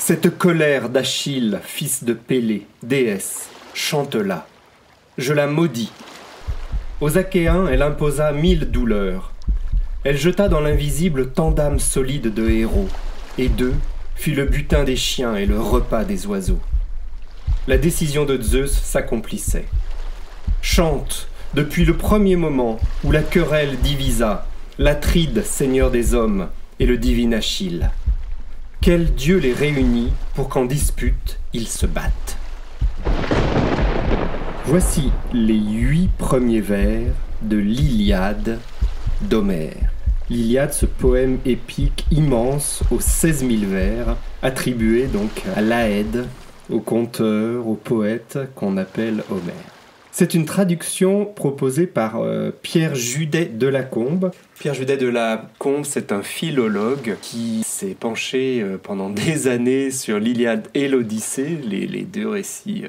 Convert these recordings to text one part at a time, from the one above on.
Cette colère d'Achille, fils de Pélée, déesse, chante-la. Je la maudis. Aux Achéens, elle imposa 1000 douleurs. Elle jeta dans l'invisible tant d'âmes solides de héros, et d'eux fut le butin des chiens et le repas des oiseaux. La décision de Zeus s'accomplissait. Chante, depuis le premier moment où la querelle divisa l'Atride, seigneur des hommes, et le divin Achille. Quel dieu les réunit pour qu'en dispute ils se battent. Voici les 8 premiers vers de l'Iliade d'Homère. L'Iliade, ce poème épique immense aux 16 000 vers, attribué donc à l'Aède, au conteur, au poète qu'on appelle Homère. C'est une traduction proposée par Pierre Judet de Lacombe. Pierre Judet de Lacombe, c'est un philologue qui s'est penché pendant des années sur l'Iliade et l'Odyssée, les deux récits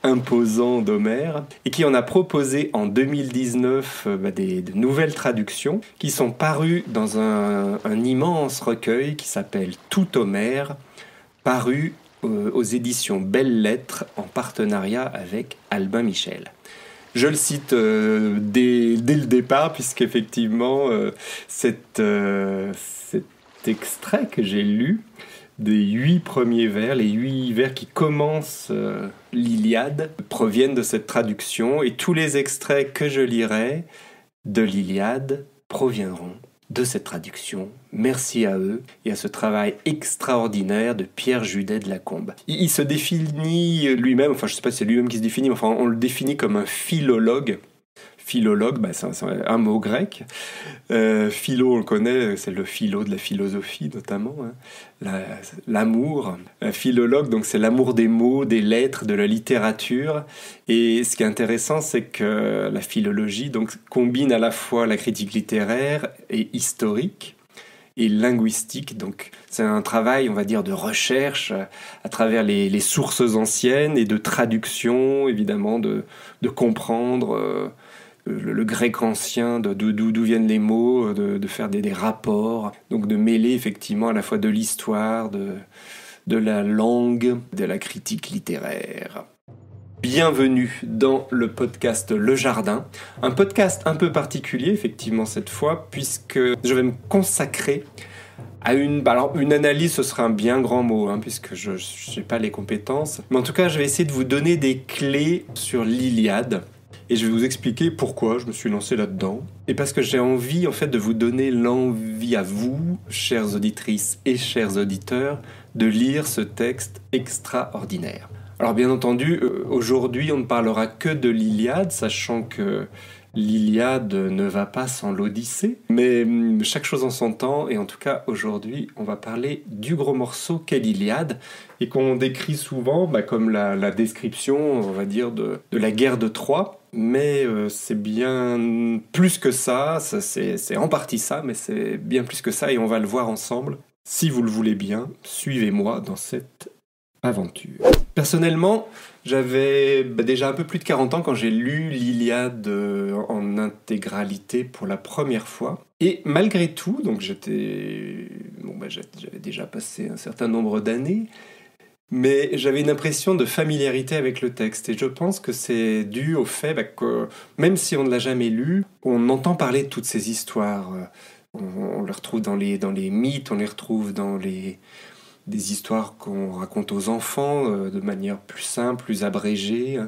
imposants d'Homère, et qui en a proposé en 2019 de nouvelles traductions qui sont parues dans un immense recueil qui s'appelle Tout Homère, paru aux éditions Belles Lettres en partenariat avec Albin Michel. Je le cite dès le départ, puisqu'effectivement, cet extrait que j'ai lu, des 8 premiers vers, les 8 vers qui commencent l'Iliade, proviennent de cette traduction, et tous les extraits que je lirai de l'Iliade proviendront de cette traduction. Merci à eux et à ce travail extraordinaire de Pierre Judet de Lacombe. Il se définit lui-même, enfin je ne sais pas si c'est lui-même qui se définit, mais enfin on le définit comme un philologue. Philologue, c'est un mot grec. Philo, on le connaît, c'est le philo de la philosophie notamment, hein. L'amour. Philologue, donc c'est l'amour des mots, des lettres, de la littérature. Et ce qui est intéressant, c'est que la philologie donc, combine à la fois la critique littéraire et historique et linguistique. Donc c'est un travail, on va dire, de recherche à travers les sources anciennes et de traduction, évidemment, de comprendre le grec ancien, d'où viennent les mots, de faire des rapports, donc de mêler effectivement à la fois de l'histoire, de la langue, de la critique littéraire. Bienvenue dans le podcast Le Jardin, un podcast un peu particulier effectivement cette fois, puisque je vais me consacrer à une analyse, ce serait un bien grand mot, hein, puisque je n'ai pas les compétences, mais en tout cas je vais essayer de vous donner des clés sur l'Iliade. Et je vais vous expliquer pourquoi je me suis lancé là-dedans. Et parce que j'ai envie, en fait, de vous donner l'envie à vous, chères auditrices et chers auditeurs, de lire ce texte extraordinaire. Alors, bien entendu, aujourd'hui, on ne parlera que de l'Iliade, sachant que l'Iliade ne va pas sans l'Odyssée. Mais chaque chose en son temps, et en tout cas, aujourd'hui, on va parler du gros morceau qu'est l'Iliade, et qu'on décrit souvent comme la description, on va dire, de la guerre de Troie. Mais c'est bien plus que ça, c'est en partie ça, mais c'est bien plus que ça, et on va le voir ensemble. Si vous le voulez bien, suivez-moi dans cette aventure. Personnellement, j'avais déjà un peu plus de 40 ans quand j'ai lu l'Iliade en intégralité pour la première fois. Et malgré tout, donc j'avais déjà passé un certain nombre d'années, mais j'avais une impression de familiarité avec le texte. Et je pense que c'est dû au fait que, même si on ne l'a jamais lu, on entend parler de toutes ces histoires. On les retrouve dans les mythes, on les retrouve dans des histoires qu'on raconte aux enfants de manière plus simple, plus abrégée.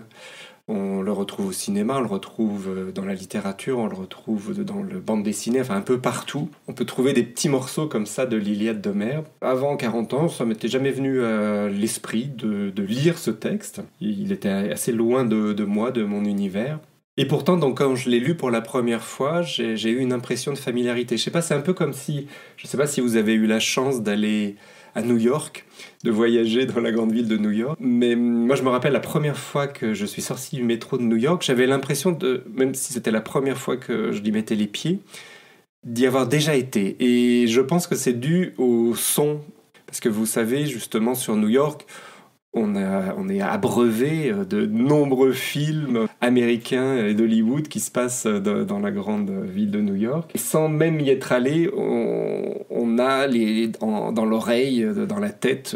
On le retrouve au cinéma, on le retrouve dans la littérature, on le retrouve dans le bande dessinée, enfin un peu partout. On peut trouver des petits morceaux comme ça de l'Iliade d'Homère. Avant 40 ans, ça m'était jamais venu à l'esprit de lire ce texte. Il était assez loin de moi, de mon univers. Et pourtant, donc, quand je l'ai lu pour la première fois, j'ai eu une impression de familiarité. Je sais pas, c'est un peu comme si... Je sais pas si vous avez eu la chance d'aller à New York, de voyager dans la grande ville de New York. Mais moi, je me rappelle la première fois que je suis sorti du métro de New York, j'avais l'impression, même si c'était la première fois que je y mettais les pieds, d'y avoir déjà été. Et je pense que c'est dû au son. Parce que vous savez, justement, sur New York, on est abreuvé de nombreux films américains et d'Hollywood qui se passent dans la grande ville de New York. Et sans même y être allé, on on a dans l'oreille, dans la tête,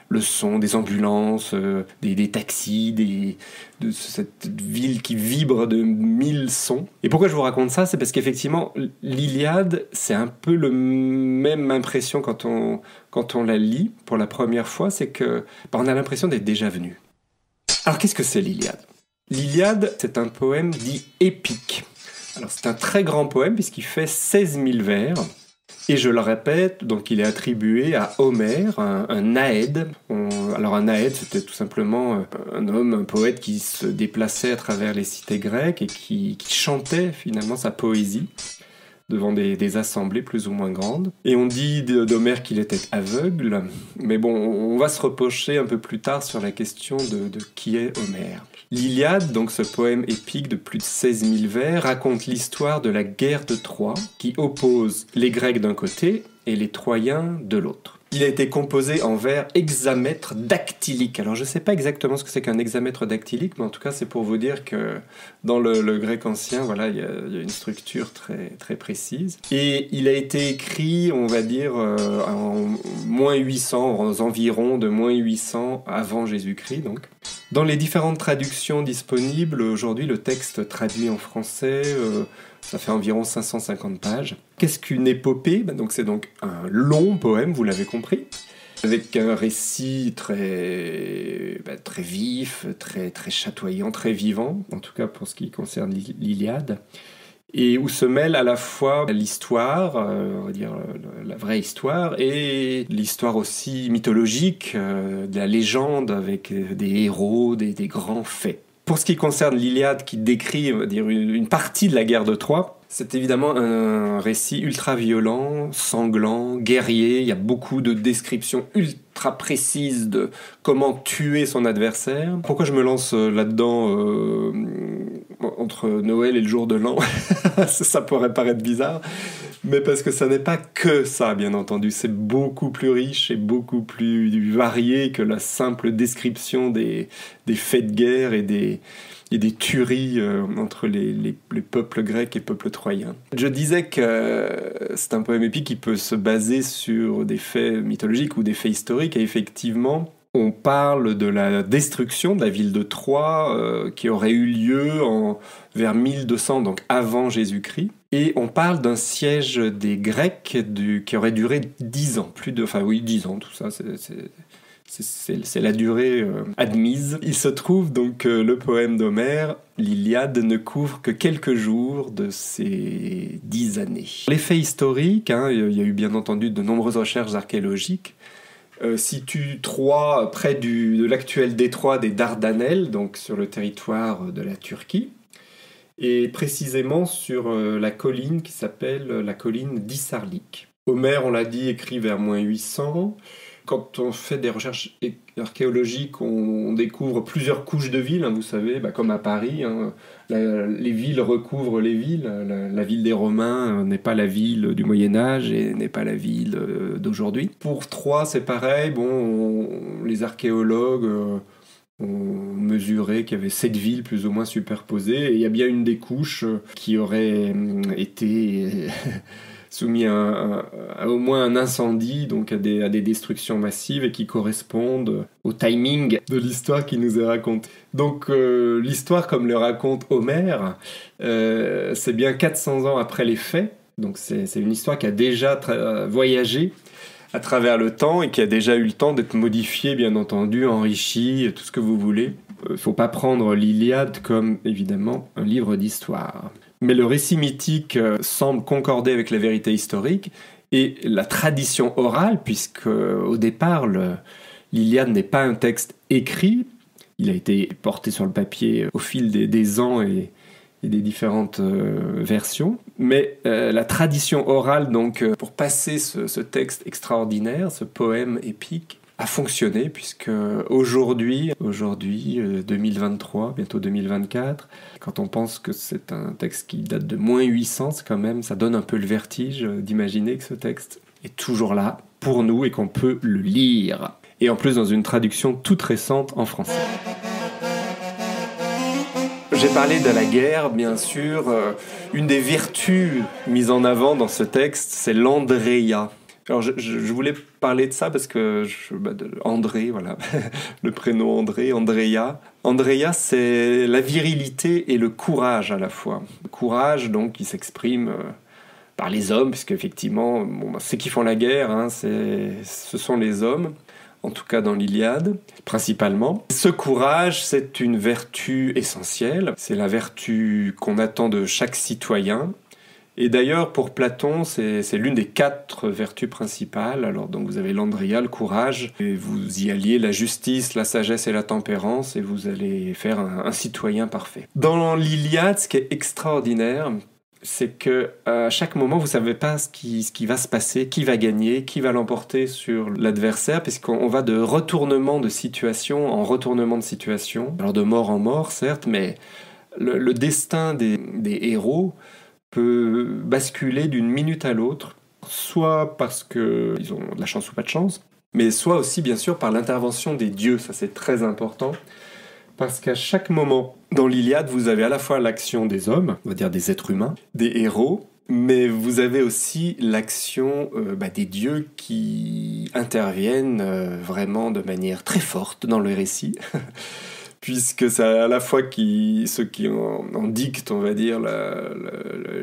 le son des ambulances, des taxis, de cette ville qui vibre de 1000 sons. Et pourquoi je vous raconte ça? C'est parce qu'effectivement, l'Iliade, c'est un peu la même impression quand on la lit pour la première fois, c'est que on a l'impression d'être déjà venu. Alors qu'est-ce que c'est l'Iliade? L'Iliade, c'est un poème dit épique. Alors c'est un très grand poème puisqu'il fait 16 000 vers. Et je le répète, donc il est attribué à Homère, un naëde. Alors un naëde, c'était tout simplement un poète qui se déplaçait à travers les cités grecques et qui chantait finalement sa poésie devant des assemblées plus ou moins grandes. Et on dit d'Homère qu'il était aveugle, mais bon, on va se reprocher un peu plus tard sur la question de qui est Homère. L'Iliade, donc ce poème épique de plus de 16 000 vers, raconte l'histoire de la guerre de Troie qui oppose les Grecs d'un côté et les Troyens de l'autre. Il a été composé en vers hexamètres dactyliques. Alors je ne sais pas exactement ce que c'est qu'un hexamètre dactylique, mais en tout cas c'est pour vous dire que dans le grec ancien, voilà, il y a une structure très, très précise. Et il a été écrit, on va dire, en moins 800, aux environs de moins 800 avant Jésus-Christ. Donc. Dans les différentes traductions disponibles, aujourd'hui le texte traduit en français... ça fait environ 550 pages. Qu'est-ce qu'une épopée? C'est donc un long poème, vous l'avez compris, avec un récit très vif, très, très chatoyant, très vivant, en tout cas pour ce qui concerne l'Iliade, et où se mêle à la fois l'histoire, on va dire la vraie histoire, et l'histoire aussi mythologique, de la légende avec des héros, des grands faits. Pour ce qui concerne l'Iliade, qui décrit, on va dire, une partie de la guerre de Troie, c'est évidemment un récit ultra violent, sanglant, guerrier. Il y a beaucoup de descriptions ultra précises de comment tuer son adversaire. Pourquoi je me lance là-dedans entre Noël et le jour de l'an? Ça pourrait paraître bizarre. Mais parce que ça n'est pas que ça, bien entendu. C'est beaucoup plus riche et beaucoup plus varié que la simple description des faits de guerre et des tueries entre les peuples grecs et peuples troyens. Je disais que c'est un poème épique qui peut se baser sur des faits mythologiques ou des faits historiques, et effectivement, on parle de la destruction de la ville de Troie qui aurait eu lieu vers 1200, donc avant Jésus-Christ. Et on parle d'un siège des Grecs qui aurait duré 10 ans. 10 ans, tout ça, c'est la durée admise. Il se trouve donc que le poème d'Homère, l'Iliade, ne couvre que quelques jours de ces 10 années. Les faits historiques, il y a eu bien entendu de nombreuses recherches archéologiques, situe Troie près de l'actuel détroit des Dardanelles, donc sur le territoire de la Turquie, et précisément sur la colline qui s'appelle la colline d'Issarlik. Homère, on l'a dit, écrit vers moins 800. Quand on fait des recherches archéologiques, on découvre plusieurs couches de villes, vous savez, comme à Paris, les villes recouvrent les villes. La ville des Romains n'est pas la ville du Moyen-Âge et n'est pas la ville d'aujourd'hui. Pour Troie, c'est pareil. Les archéologues ont mesuré qu'il y avait 7 villes plus ou moins superposées, et il y a bien une des couches qui aurait été soumis à au moins un incendie, donc à des destructions massives, et qui correspondent au timing de l'histoire qui nous est racontée. Donc l'histoire, comme le raconte Homère, c'est bien 400 ans après les faits, donc c'est une histoire qui a déjà voyagé à travers le temps et qui a déjà eu le temps d'être modifiée, bien entendu, enrichie, tout ce que vous voulez. Il ne faut pas prendre l'Iliade comme, évidemment, un livre d'histoire. Mais le récit mythique semble concorder avec la vérité historique et la tradition orale, puisque au départ, l'Iliade n'est pas un texte écrit. Il a été porté sur le papier au fil des ans et des différentes versions. Mais la tradition orale, donc, pour passer ce texte extraordinaire, ce poème épique, a fonctionné, puisque aujourd'hui 2023, bientôt 2024, quand on pense que c'est un texte qui date de moins 800, ça donne un peu le vertige d'imaginer que ce texte est toujours là pour nous et qu'on peut le lire. Et en plus dans une traduction toute récente en français. J'ai parlé de la guerre, bien sûr. Une des vertus mises en avant dans ce texte, c'est l'Andréia. Alors je voulais parler de ça parce que André, voilà, le prénom André, Andrea. Andrea, c'est la virilité et le courage à la fois. Le courage, donc, qui s'exprime par les hommes, puisque effectivement, ceux qui font la guerre, hein, ce sont les hommes, en tout cas dans l'Iliade, principalement. Ce courage, c'est une vertu essentielle, c'est la vertu qu'on attend de chaque citoyen. Et d'ailleurs, pour Platon, c'est l'une des 4 vertus principales. Alors, donc, vous avez l'andria, le courage, et vous y alliez la justice, la sagesse et la tempérance, et vous allez faire un citoyen parfait. Dans l'Iliade, ce qui est extraordinaire, c'est que à chaque moment, vous ne savez pas ce qui va se passer, qui va gagner, qui va l'emporter sur l'adversaire, puisqu'on va de retournement de situation en retournement de situation. Alors, de mort en mort, certes, mais le destin des héros peut basculer d'une minute à l'autre, soit parce qu'ils ont de la chance ou pas de chance, mais soit aussi bien sûr par l'intervention des dieux, ça c'est très important, parce qu'à chaque moment dans l'Iliade, vous avez à la fois l'action des hommes, on va dire des êtres humains, des héros, mais vous avez aussi l'action des dieux qui interviennent vraiment de manière très forte dans le récit. Puisque c'est à la fois ceux qui en dictent, on va dire,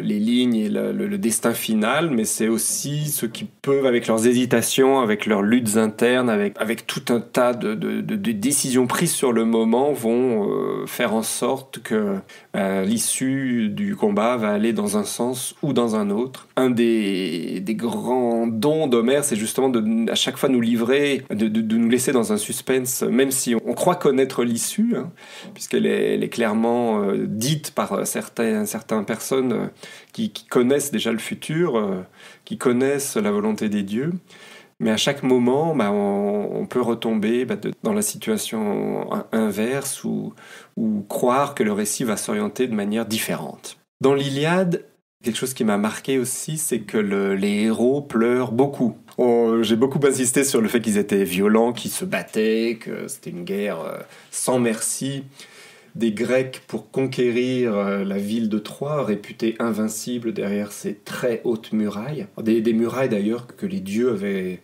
les lignes et le destin final, mais c'est aussi ceux qui peuvent, avec leurs hésitations, avec leurs luttes internes, avec tout un tas de décisions prises sur le moment, vont faire en sorte que l'issue du combat va aller dans un sens ou dans un autre. Un des grands dons d'Homère, c'est justement à chaque fois nous livrer, de nous laisser dans un suspense, même si on croit connaître l'issue, hein, puisqu'elle est clairement dite par certaines personnes qui connaissent déjà le futur, qui connaissent la volonté des dieux. Mais à chaque moment, on peut retomber dans la situation inverse ou croire que le récit va s'orienter de manière différente. Dans l'Iliade, quelque chose qui m'a marqué aussi, c'est que les héros pleurent beaucoup. J'ai beaucoup insisté sur le fait qu'ils étaient violents, qu'ils se battaient, que c'était une guerre sans merci des Grecs pour conquérir la ville de Troie, réputée invincible derrière ses très hautes murailles. Des murailles d'ailleurs que les dieux avaient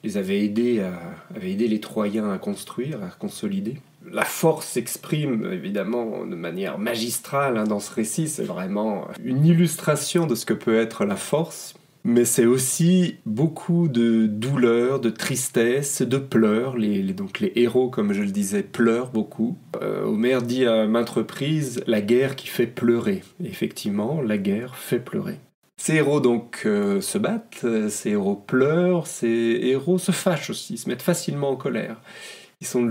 aidé les Troyens à construire, à consolider. La force s'exprime évidemment de manière magistrale dans ce récit, c'est vraiment une illustration de ce que peut être la force. Mais c'est aussi beaucoup de douleur, de tristesse, de pleurs. Donc les héros, comme je le disais, pleurent beaucoup. Homère dit à maintes reprises « la guerre qui fait pleurer ». Et effectivement, la guerre fait pleurer. Ces héros donc se battent, ces héros pleurent, ces héros se fâchent aussi, se mettent facilement en colère. Ils sont,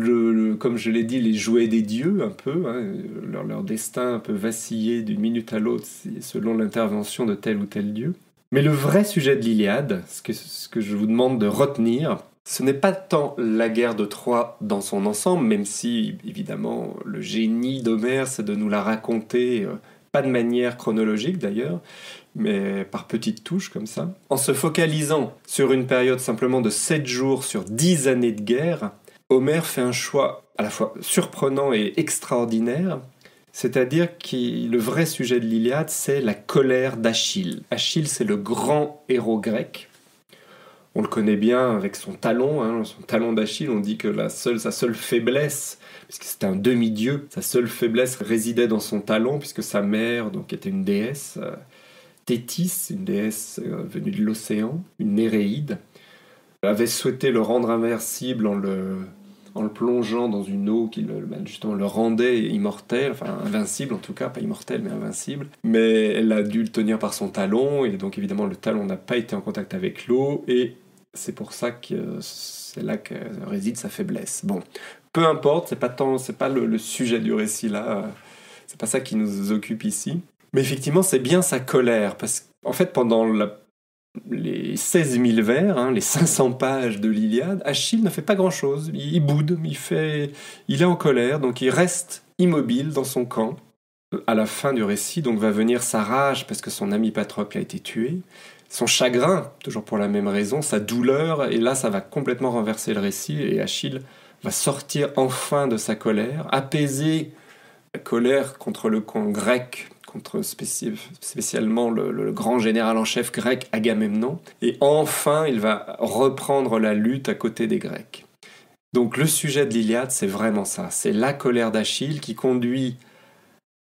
comme je l'ai dit, les jouets des dieux un peu. Hein. Leur destin peut vaciller d'une minute à l'autre selon l'intervention de tel ou tel dieu. Mais le vrai sujet de l'Iliade, ce que je vous demande de retenir, ce n'est pas tant la guerre de Troie dans son ensemble, même si, évidemment, le génie d'Homère, c'est de nous la raconter, pas de manière chronologique d'ailleurs, mais par petites touches comme ça. En se focalisant sur une période simplement de 7 jours sur 10 années de guerre, Homère fait un choix à la fois surprenant et extraordinaire. C'est-à-dire que le vrai sujet de l'Iliade, c'est la colère d'Achille. Achille, c'est le grand héros grec. On le connaît bien avec son talon d'Achille. On dit que sa seule faiblesse, puisque c'était un demi-dieu, sa seule faiblesse résidait dans son talon, puisque sa mère donc, était une déesse, Thétis, une déesse venue de l'océan, une Néréide, avait souhaité le rendre invincible en le plongeant dans une eau qui justement le rendait immortel, enfin invincible en tout cas, pas immortel mais invincible. Mais elle a dû le tenir par son talon, et donc évidemment le talon n'a pas été en contact avec l'eau, et c'est pour ça que c'est là que réside sa faiblesse. Bon, peu importe, c'est pas le sujet du récit là, c'est pas ça qui nous occupe ici. Mais effectivement, c'est bien sa colère, parce qu'en fait, pendant les 16 000 vers, les 500 pages de l'Iliade, Achille ne fait pas grand-chose. Il boude, il est en colère, donc il reste immobile dans son camp. À la fin du récit, donc va venir sa rage parce que son ami Patrocle a été tué, son chagrin, toujours pour la même raison, sa douleur, et là ça va complètement renverser le récit, et Achille va sortir enfin de sa colère, apaiser la colère contre le camp grec, contre spécialement le grand général en chef grec Agamemnon. Et enfin, il va reprendre la lutte à côté des Grecs. Donc le sujet de l'Iliade, c'est vraiment ça. C'est la colère d'Achille qui conduit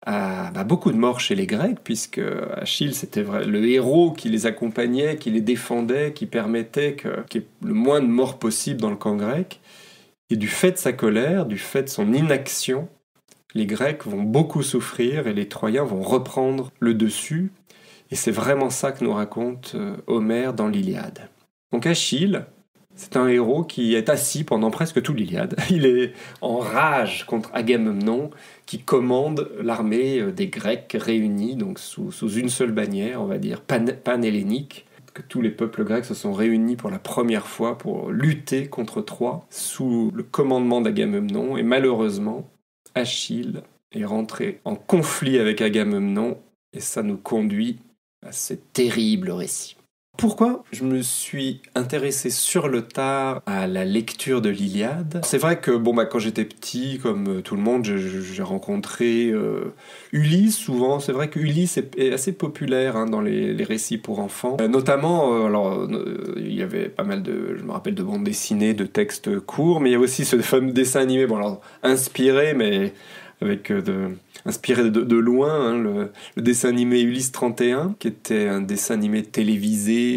à beaucoup de morts chez les Grecs, puisque Achille, c'était le héros qui les accompagnait, qui les défendait, qui permettait qu'il y ait le moins de morts possible dans le camp grec. Et du fait de sa colère, du fait de son inaction, les Grecs vont beaucoup souffrir et les Troyens vont reprendre le dessus. Et c'est vraiment ça que nous raconte Homère dans l'Iliade. Donc Achille, c'est un héros qui est assis pendant presque tout l'Iliade. Il est en rage contre Agamemnon, qui commande l'armée des Grecs réunis, donc sous une seule bannière, on va dire panhellénique, que tous les peuples grecs se sont réunis pour la première fois pour lutter contre Troie, sous le commandement d'Agamemnon, et malheureusement, Achille est rentré en conflit avec Agamemnon, et ça nous conduit à ce terrible récit. Pourquoi je me suis intéressé sur le tard à la lecture de l'Iliade? C'est vrai que quand j'étais petit, comme tout le monde, j'ai rencontré Ulysse souvent. C'est vrai que Ulysse est assez populaire dans les récits pour enfants. Notamment, il y avait pas mal je me rappelle de bandes dessinées, de textes courts, mais il y a aussi ce fameux dessin animé, inspiré, mais avec inspiré de loin, le dessin animé Ulysse 31, qui était un dessin animé télévisé,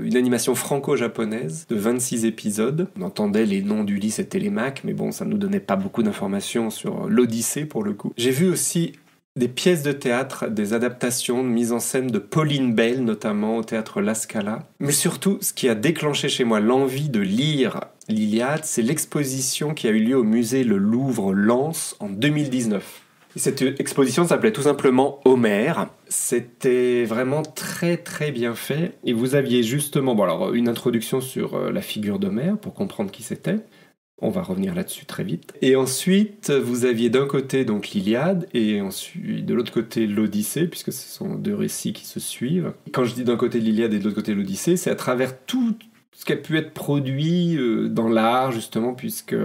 une animation franco-japonaise de 26 épisodes. On entendait les noms d'Ulysse et Télémaque, mais ça ne nous donnait pas beaucoup d'informations sur l'Odyssée pour le coup. J'ai vu aussi des pièces de théâtre, des adaptations de mise en scène de Pauline Bell, notamment au théâtre La Scala. Mais surtout, ce qui a déclenché chez moi l'envie de lire l'Iliade, c'est l'exposition qui a eu lieu au musée Le Louvre-Lens en 2019. Et cette exposition s'appelait tout simplement Homère. C'était vraiment très très bien fait. Et vous aviez justement une introduction sur la figure d'Homère pour comprendre qui c'était. On va revenir là-dessus très vite. Et ensuite, vous aviez d'un côté donc l'Iliade et ensuite de l'autre côté l'Odyssée, puisque ce sont deux récits qui se suivent. Quand je dis d'un côté l'Iliade et de l'autre côté l'Odyssée, c'est à travers tout ce qui a pu être produit dans l'art, justement, puisque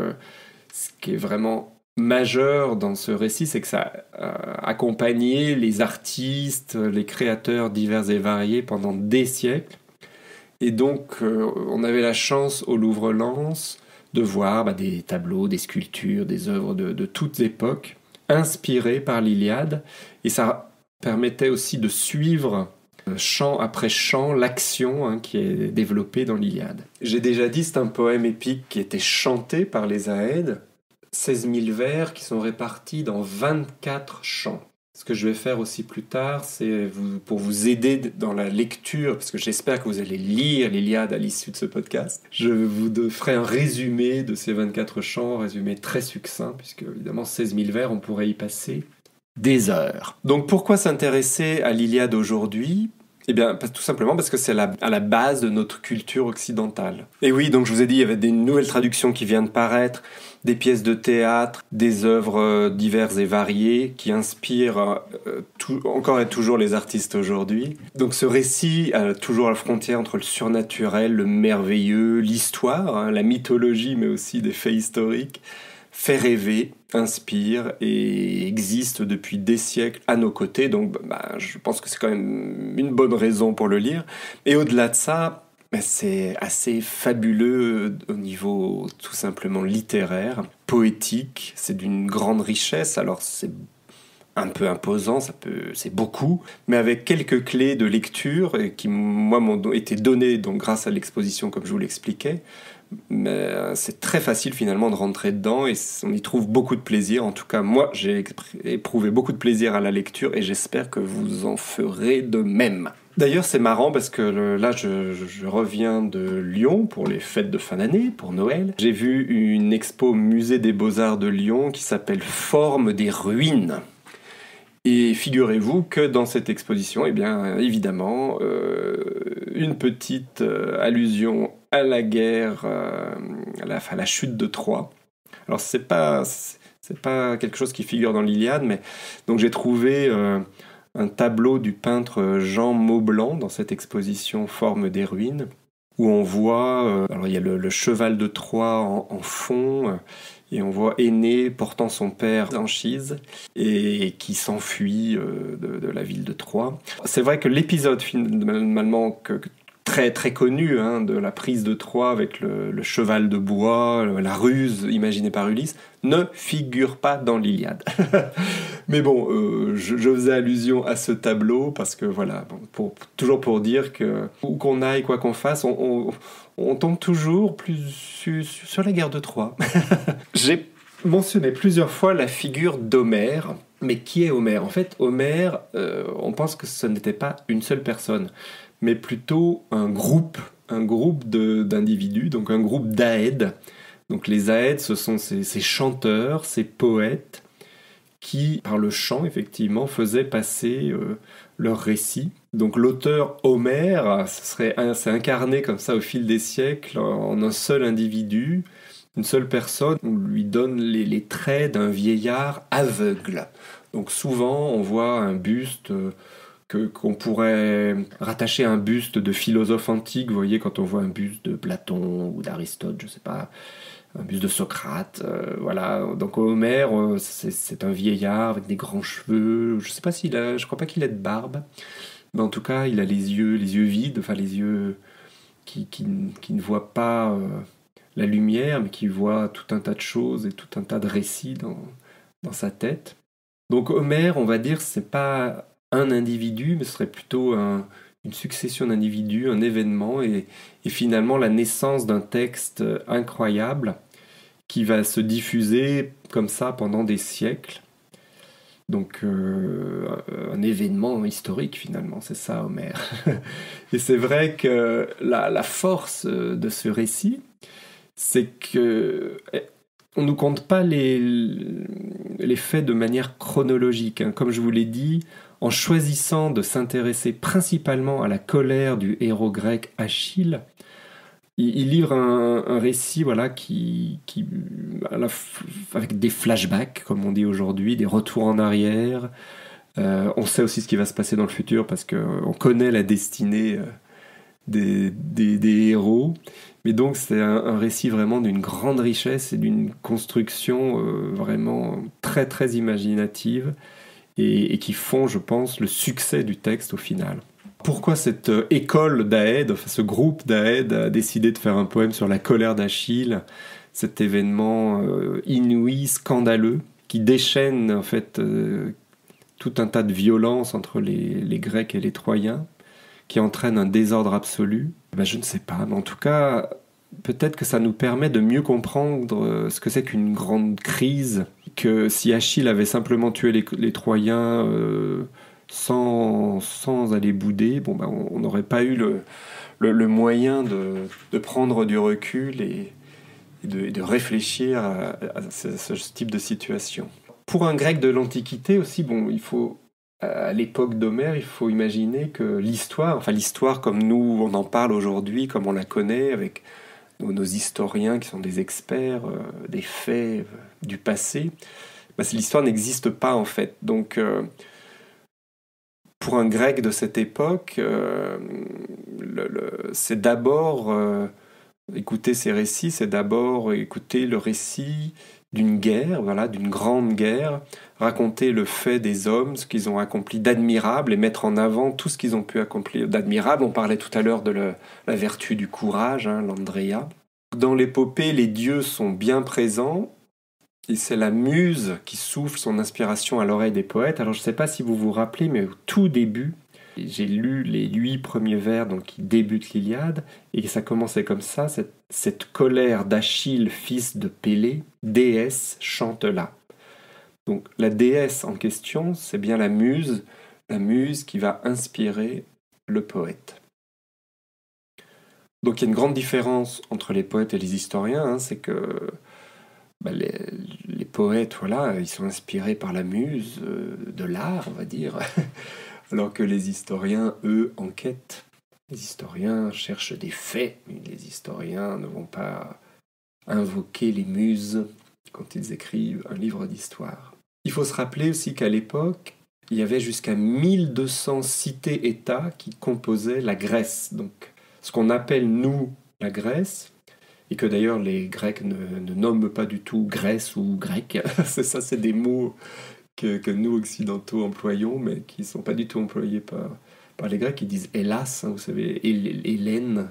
ce qui est vraiment majeur dans ce récit, c'est que ça a accompagné les artistes, les créateurs divers et variés pendant des siècles. Et donc, on avait la chance au Louvre-Lens de voir des tableaux, des sculptures, des œuvres de toutes époques, inspirées par l'Iliade. Et ça permettait aussi de suivre, chant après chant, l'action qui est développée dans l'Iliade. J'ai déjà dit, c'est un poème épique qui était chanté par les Aèdes, 16 000 vers qui sont répartis dans 24 chants. Ce que je vais faire aussi plus tard, c'est pour vous aider dans la lecture, parce que j'espère que vous allez lire l'Iliade à l'issue de ce podcast, je vous ferai un résumé de ces 24 chants, un résumé très succinct, puisque évidemment 16 000 vers, on pourrait y passer des heures. Donc pourquoi s'intéresser à l'Iliade aujourd'hui ? Eh bien, tout simplement parce que c'est à la base de notre culture occidentale. Et oui, donc je vous ai dit, il y avait des nouvelles traductions qui viennent de paraître, des pièces de théâtre, des œuvres diverses et variées qui inspirent encore et toujours les artistes aujourd'hui. Donc ce récit a toujours la frontière entre le surnaturel, le merveilleux, l'histoire, la mythologie, mais aussi des faits historiques, fait rêver, inspire et existe depuis des siècles à nos côtés. Donc je pense que c'est quand même une bonne raison pour le lire. Et au-delà de ça, c'est assez fabuleux au niveau tout simplement littéraire, poétique. C'est d'une grande richesse. Alors c'est un peu imposant, c'est beaucoup, mais avec quelques clés de lecture qui, moi, m'ont été données donc, grâce à l'exposition, comme je vous l'expliquais. Mais c'est très facile finalement de rentrer dedans et on y trouve beaucoup de plaisir. En tout cas, moi, j'ai éprouvé beaucoup de plaisir à la lecture et j'espère que vous en ferez de même. D'ailleurs, c'est marrant parce que là, je reviens de Lyon pour les fêtes de fin d'année, pour Noël. J'ai vu une expo au Musée des Beaux-Arts de Lyon qui s'appelle « Forme des ruines ». Et figurez-vous que dans cette exposition, eh bien, évidemment, une petite allusion à la guerre, à la chute de Troie. Alors, c'est pas quelque chose qui figure dans l'Iliade, mais donc j'ai trouvé un tableau du peintre Jean Maublanc dans cette exposition Forme des ruines, où on voit, alors il y a le cheval de Troie en fond, Et on voit Énée portant son père Anchise et qui s'enfuit de la ville de Troie. C'est vrai que l'épisode finalement très très connu de la prise de Troie avec le cheval de bois, la ruse imaginée par Ulysse, ne figure pas dans l'Iliade. Mais bon, je faisais allusion à ce tableau parce que voilà, toujours pour dire que où qu'on aille, quoi qu'on fasse, on tombe toujours plus sur la guerre de Troie. J'ai mentionné plusieurs fois la figure d'Homère. Mais qui est Homère ? En fait, Homère, on pense que ce n'était pas une seule personne, mais plutôt un groupe d'individus, donc un groupe d'Aèdes. Donc les Aèdes, ce sont ces chanteurs, ces poètes, qui, par le chant, effectivement, faisaient passer leurs récits. Donc l'auteur Homère, c'est incarné comme ça au fil des siècles en un seul individu, une seule personne. On lui donne les traits d'un vieillard aveugle. Donc souvent, on voit un buste qu'on pourrait rattacher à un buste de philosophe antique. Vous voyez, quand on voit un buste de Platon ou d'Aristote, je sais pas, un buste de Socrate, voilà. Donc Homère, c'est un vieillard avec des grands cheveux. Je crois pas qu'il ait de barbe, mais en tout cas, il a les yeux vides, enfin les yeux qui ne voient pas la lumière, mais qui voient tout un tas de choses et tout un tas de récits dans sa tête. Donc Homère, on va dire, c'est pas un individu, mais ce serait plutôt une succession d'individus, un événement, et finalement la naissance d'un texte incroyable qui va se diffuser comme ça pendant des siècles. Donc un événement historique finalement, c'est ça Homère. Et c'est vrai que la force de ce récit, c'est que on ne nous compte pas les faits de manière chronologique. Comme je vous l'ai dit, en choisissant de s'intéresser principalement à la colère du héros grec Achille, il livre un récit voilà, avec des flashbacks, comme on dit aujourd'hui, des retours en arrière. On sait aussi ce qui va se passer dans le futur parce qu'on connaît la destinée des héros. Mais donc c'est un récit vraiment d'une grande richesse et d'une construction vraiment très très imaginative et qui font, je pense, le succès du texte au final. Pourquoi cette école d'Aèdes, enfin ce groupe d'Aèdes a décidé de faire un poème sur la colère d'Achille, cet événement inouï, scandaleux, qui déchaîne en fait tout un tas de violences entre les Grecs et les Troyens, qui entraîne un désordre absolu? Je ne sais pas, mais en tout cas, peut-être que ça nous permet de mieux comprendre ce que c'est qu'une grande crise, que si Achille avait simplement tué les Troyens sans aller bouder, on n'aurait pas eu le moyen de prendre du recul et de réfléchir à ce type de situation. Pour un Grec de l'Antiquité aussi, il faut... À l'époque d'Homère, il faut imaginer que l'histoire comme nous on en parle aujourd'hui, comme on la connaît, avec nos historiens qui sont des experts des faits du passé, l'histoire n'existe pas en fait. Donc pour un Grec de cette époque, c'est d'abord écouter ces récits, c'est d'abord écouter le récit d'une guerre, d'une grande guerre, raconter le fait des hommes, ce qu'ils ont accompli d'admirable et mettre en avant tout ce qu'ils ont pu accomplir d'admirable. On parlait tout à l'heure de la vertu du courage, l'Andrea. Dans l'épopée, les dieux sont bien présents et c'est la muse qui souffle son inspiration à l'oreille des poètes. Alors je ne sais pas si vous vous rappelez, mais au tout début, j'ai lu les 8 premiers vers qui débutent l'Iliade, et ça commençait comme ça, cette colère d'Achille, fils de Pélée, déesse, chante-la. Donc la déesse en question, c'est bien la muse qui va inspirer le poète. Donc il y a une grande différence entre les poètes et les historiens, c'est que les poètes, ils sont inspirés par la muse de l'art, on va dire, alors que les historiens, eux, enquêtent. Les historiens cherchent des faits, mais les historiens ne vont pas invoquer les muses quand ils écrivent un livre d'histoire. Il faut se rappeler aussi qu'à l'époque, il y avait jusqu'à 1200 cités-États qui composaient la Grèce. Donc, ce qu'on appelle, nous, la Grèce, et que d'ailleurs les Grecs ne nomment pas du tout Grèce ou grec. C'est des mots que nous occidentaux employons, mais qui ne sont pas du tout employés par les Grecs. Ils disent Hellas, vous savez, Hélène,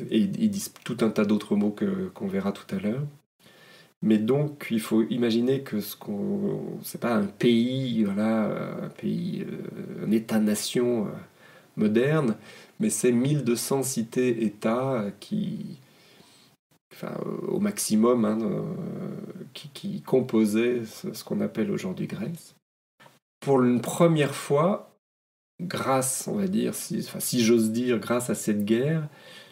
et ils disent tout un tas d'autres mots qu'on verra tout à l'heure. Mais donc, il faut imaginer que c'est pas un pays, voilà, un État-nation moderne, mais c'est 1200 cités-États au maximum, qui composaient ce qu'on appelle aujourd'hui Grèce. Pour une première fois, grâce, on va dire, si j'ose dire, grâce à cette guerre,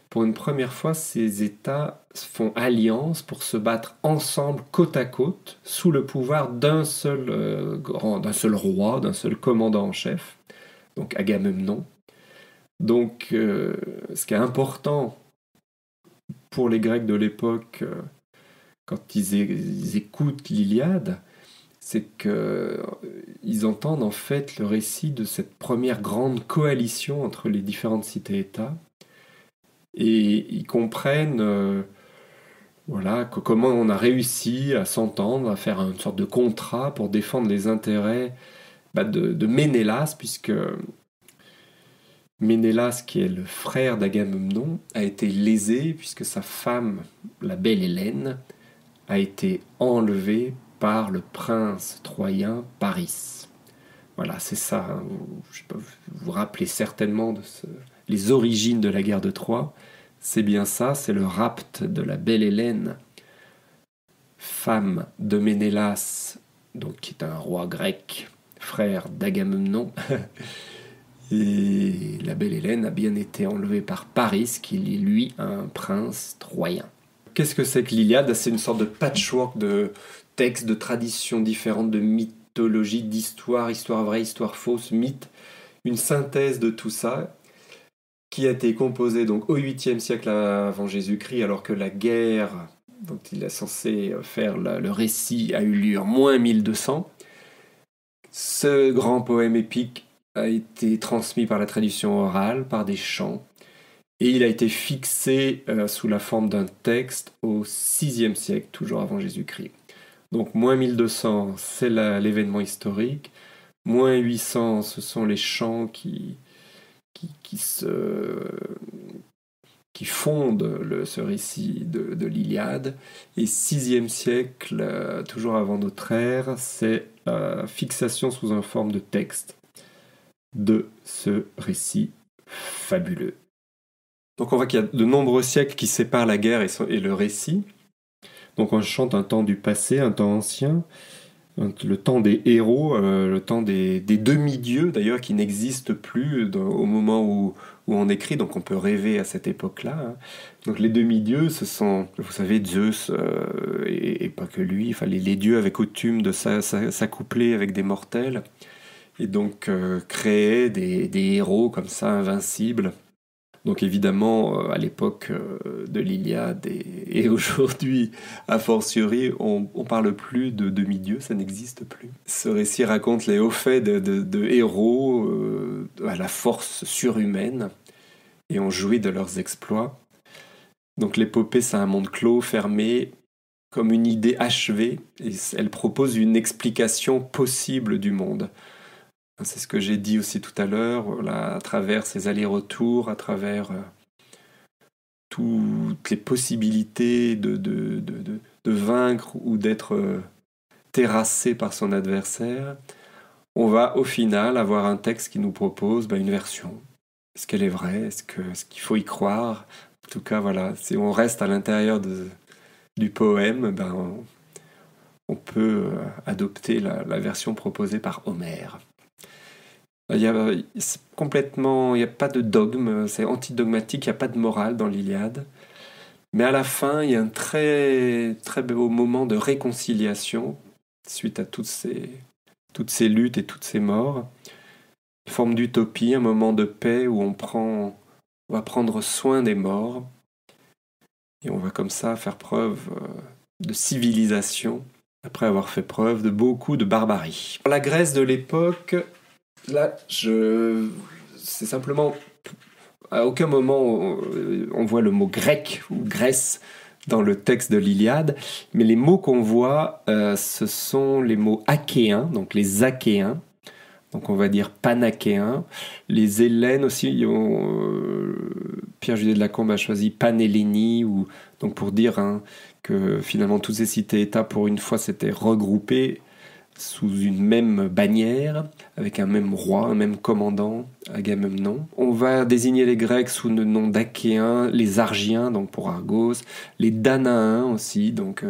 pour une première fois, ces États font alliance pour se battre ensemble, côte à côte, sous le pouvoir d'un seul roi, d'un seul commandant en chef, donc Agamemnon. Donc, ce qui est important pour les Grecs de l'époque, quand ils écoutent l'Iliade, c'est qu'ils entendent en fait le récit de cette première grande coalition entre les différentes cités-États, et ils comprennent comment on a réussi à s'entendre, à faire une sorte de contrat pour défendre les intérêts de Ménélas, puisque Ménélas, qui est le frère d'Agamemnon, a été lésé puisque sa femme, la belle Hélène, a été enlevée par le prince troyen Paris. Voilà, c'est ça. Vous vous rappelez certainement les origines de la guerre de Troie. C'est bien ça, c'est le rapt de la belle Hélène, femme de Ménélas, donc qui est un roi grec, frère d'Agamemnon. Et la belle Hélène a bien été enlevée par Paris, qui est lui un prince troyen. Qu'est-ce que c'est que l'Iliade ? C'est une sorte de patchwork de textes, de traditions différentes, de mythologie, d'histoire, histoire vraie, histoire fausse, mythe, une synthèse de tout ça, qui a été composée donc au 8e siècle avant Jésus-Christ, alors que la guerre dont il est censé faire le récit a eu lieu en moins 1200. Ce grand poème épique a été transmis par la tradition orale, par des chants, et il a été fixé sous la forme d'un texte au 6e siècle, toujours avant Jésus-Christ. Donc moins 1200, c'est l'événement historique, moins 800, ce sont les chants qui fondent ce récit de l'Iliade, et 6e siècle, toujours avant notre ère, c'est la fixation sous une forme de texte de ce récit fabuleux. Donc on voit qu'il y a de nombreux siècles qui séparent la guerre et le récit. Donc on chante un temps du passé, un temps ancien, le temps des héros, le temps des demi-dieux d'ailleurs qui n'existent plus au moment où on écrit, donc on peut rêver à cette époque-là. Donc les demi-dieux, ce sont, vous savez, Zeus, et pas que lui, enfin les dieux avaient coutume de s'accoupler avec des mortels, et donc créer des héros comme ça, invincibles. Donc évidemment, à l'époque de l'Iliade et aujourd'hui, a fortiori, on parle plus de demi-dieux, ça n'existe plus. Ce récit raconte les hauts faits de héros à la force surhumaine, et on jouit de leurs exploits. Donc l'épopée, c'est un monde clos, fermé, comme une idée achevée, et elle propose une explication possible du monde. C'est ce que j'ai dit aussi tout à l'heure, voilà, à travers ces allers-retours, à travers toutes les possibilités de vaincre ou d'être terrassé par son adversaire, on va au final avoir un texte qui nous propose une version. Est-ce qu'elle est vraie ? Est-ce qu'il faut y croire ? En tout cas, voilà, si on reste à l'intérieur du poème, on peut adopter la version proposée par Homère. Il n'y a pas de dogme, c'est antidogmatique, il n'y a pas de morale dans l'Iliade. Mais à la fin, il y a un très, très beau moment de réconciliation suite à toutes ces luttes et toutes ces morts. Une forme d'utopie, un moment de paix où on va prendre soin des morts. Et on va comme ça faire preuve de civilisation après avoir fait preuve de beaucoup de barbarie. La Grèce de l'époque... Là, c'est simplement à aucun moment on voit le mot grec ou Grèce dans le texte de l'Iliade, mais les mots qu'on voit, ce sont les mots achéens, donc les Achéens, donc on va dire panachéens. Les Hellènes aussi, Pierre Judet de Lacombe a choisi Panhellénie, donc pour dire que finalement toutes ces cités-États, pour une fois, s'étaient regroupées sous une même bannière, avec un même roi, un même commandant, Agamemnon. On va désigner les Grecs sous le nom d'Achéens, les Argiens, donc pour Argos, les Danaens aussi, donc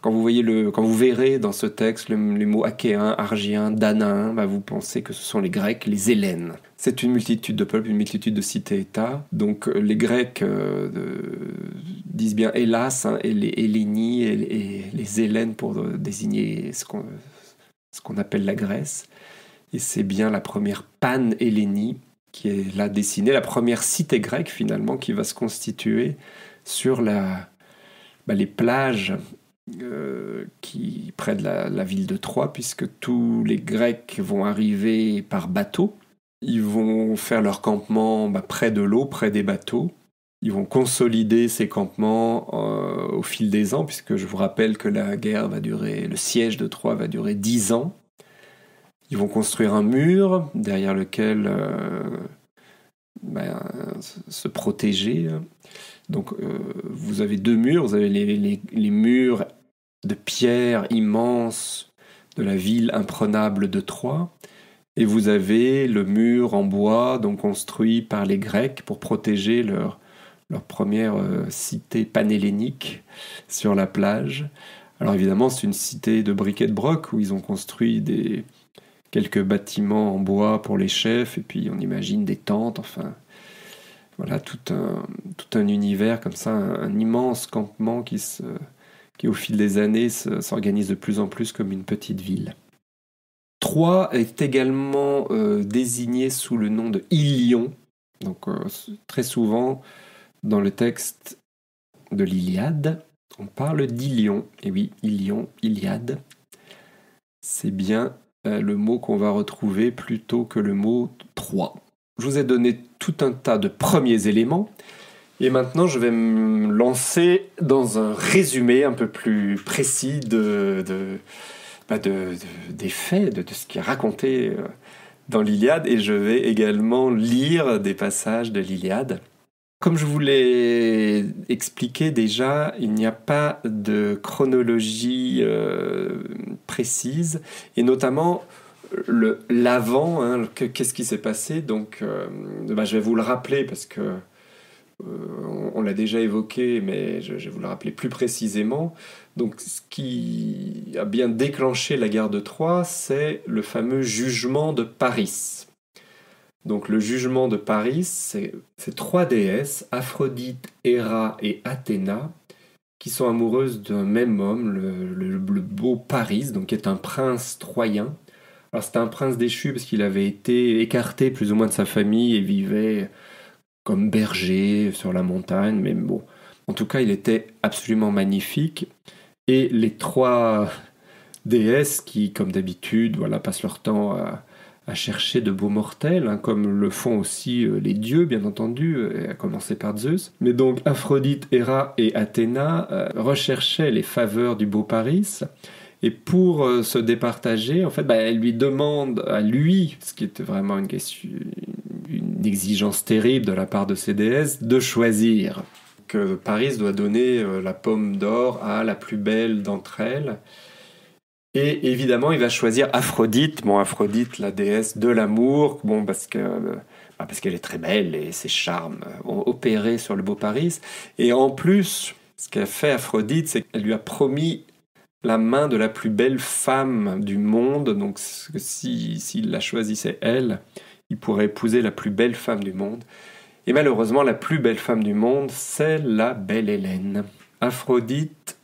quand vous verrez dans ce texte les mots Achéens, Argiens, Danaens, vous pensez que ce sont les Grecs, les Hellènes. C'est une multitude de peuples, une multitude de cités-États. Donc les Grecs disent bien Hellas, et les Hellénies et les Hellènes pour désigner ce qu'on appelle la Grèce. Et c'est bien la première Panhellénie qui est là dessinée, la première cité grecque finalement qui va se constituer sur les plages près de la ville de Troie, puisque tous les Grecs vont arriver par bateau. Ils vont faire leur campement près de l'eau, près des bateaux. Ils vont consolider ces campements au fil des ans, puisque je vous rappelle que le siège de Troie va durer 10 ans. Ils vont construire un mur derrière lequel se protéger. Donc vous avez 2 murs, vous avez les murs de pierre immenses de la ville imprenable de Troie, et vous avez le mur en bois donc construit par les Grecs pour protéger leur première cité panhellénique sur la plage. Alors évidemment c'est une cité de briques et de broc où ils ont construit quelques bâtiments en bois pour les chefs, et puis on imagine des tentes, enfin voilà, tout un univers comme ça, un immense campement qui au fil des années s'organise de plus en plus comme une petite ville. Troie est également désigné sous le nom de Ilion, donc très souvent dans le texte de l'Iliade, on parle d'Ilion. Et oui, Ilion, Iliade, c'est bien le mot qu'on va retrouver plutôt que le mot Troie. Je vous ai donné tout un tas de premiers éléments, et maintenant je vais me lancer dans un résumé un peu plus précis des faits, de ce qui est raconté dans l'Iliade, et je vais également lire des passages de l'Iliade. Comme je vous l'ai expliqué déjà, il n'y a pas de chronologie précise, et notamment l'avant, qu'est-ce qui s'est passé. Donc je vais vous le rappeler parce que on l'a déjà évoqué, mais je vais vous le rappeler plus précisément. Donc ce qui a bien déclenché la guerre de Troie, c'est le fameux jugement de Paris. Donc le jugement de Paris, c'est 3 déesses, Aphrodite, Héra et Athéna, qui sont amoureuses d'un même homme, le beau Paris, donc qui est un prince troyen. Alors c'était un prince déchu parce qu'il avait été écarté plus ou moins de sa famille et vivait comme berger sur la montagne, mais bon, en tout cas il était absolument magnifique. Et les 3 déesses qui, comme d'habitude, passent leur temps à chercher de beaux mortels, comme le font aussi les dieux, bien entendu, à commencer par Zeus. Mais donc Aphrodite, Héra et Athéna recherchaient les faveurs du beau Paris. Et pour se départager, en fait, elle lui demande à lui, ce qui était vraiment une exigence terrible de la part de ces déesses, de choisir. Que Paris doit donner la pomme d'or à la plus belle d'entre elles. Et évidemment, il va choisir Aphrodite. Bon, Aphrodite, la déesse de l'amour, parce qu'elle est très belle et ses charmes ont opéré sur le beau Paris. Et en plus, ce qu'a fait Aphrodite, c'est qu'elle lui a promis la main de la plus belle femme du monde. Donc s'il la choisissait elle, il pourrait épouser la plus belle femme du monde. Et malheureusement, la plus belle femme du monde, c'est la belle Hélène. Aphrodite,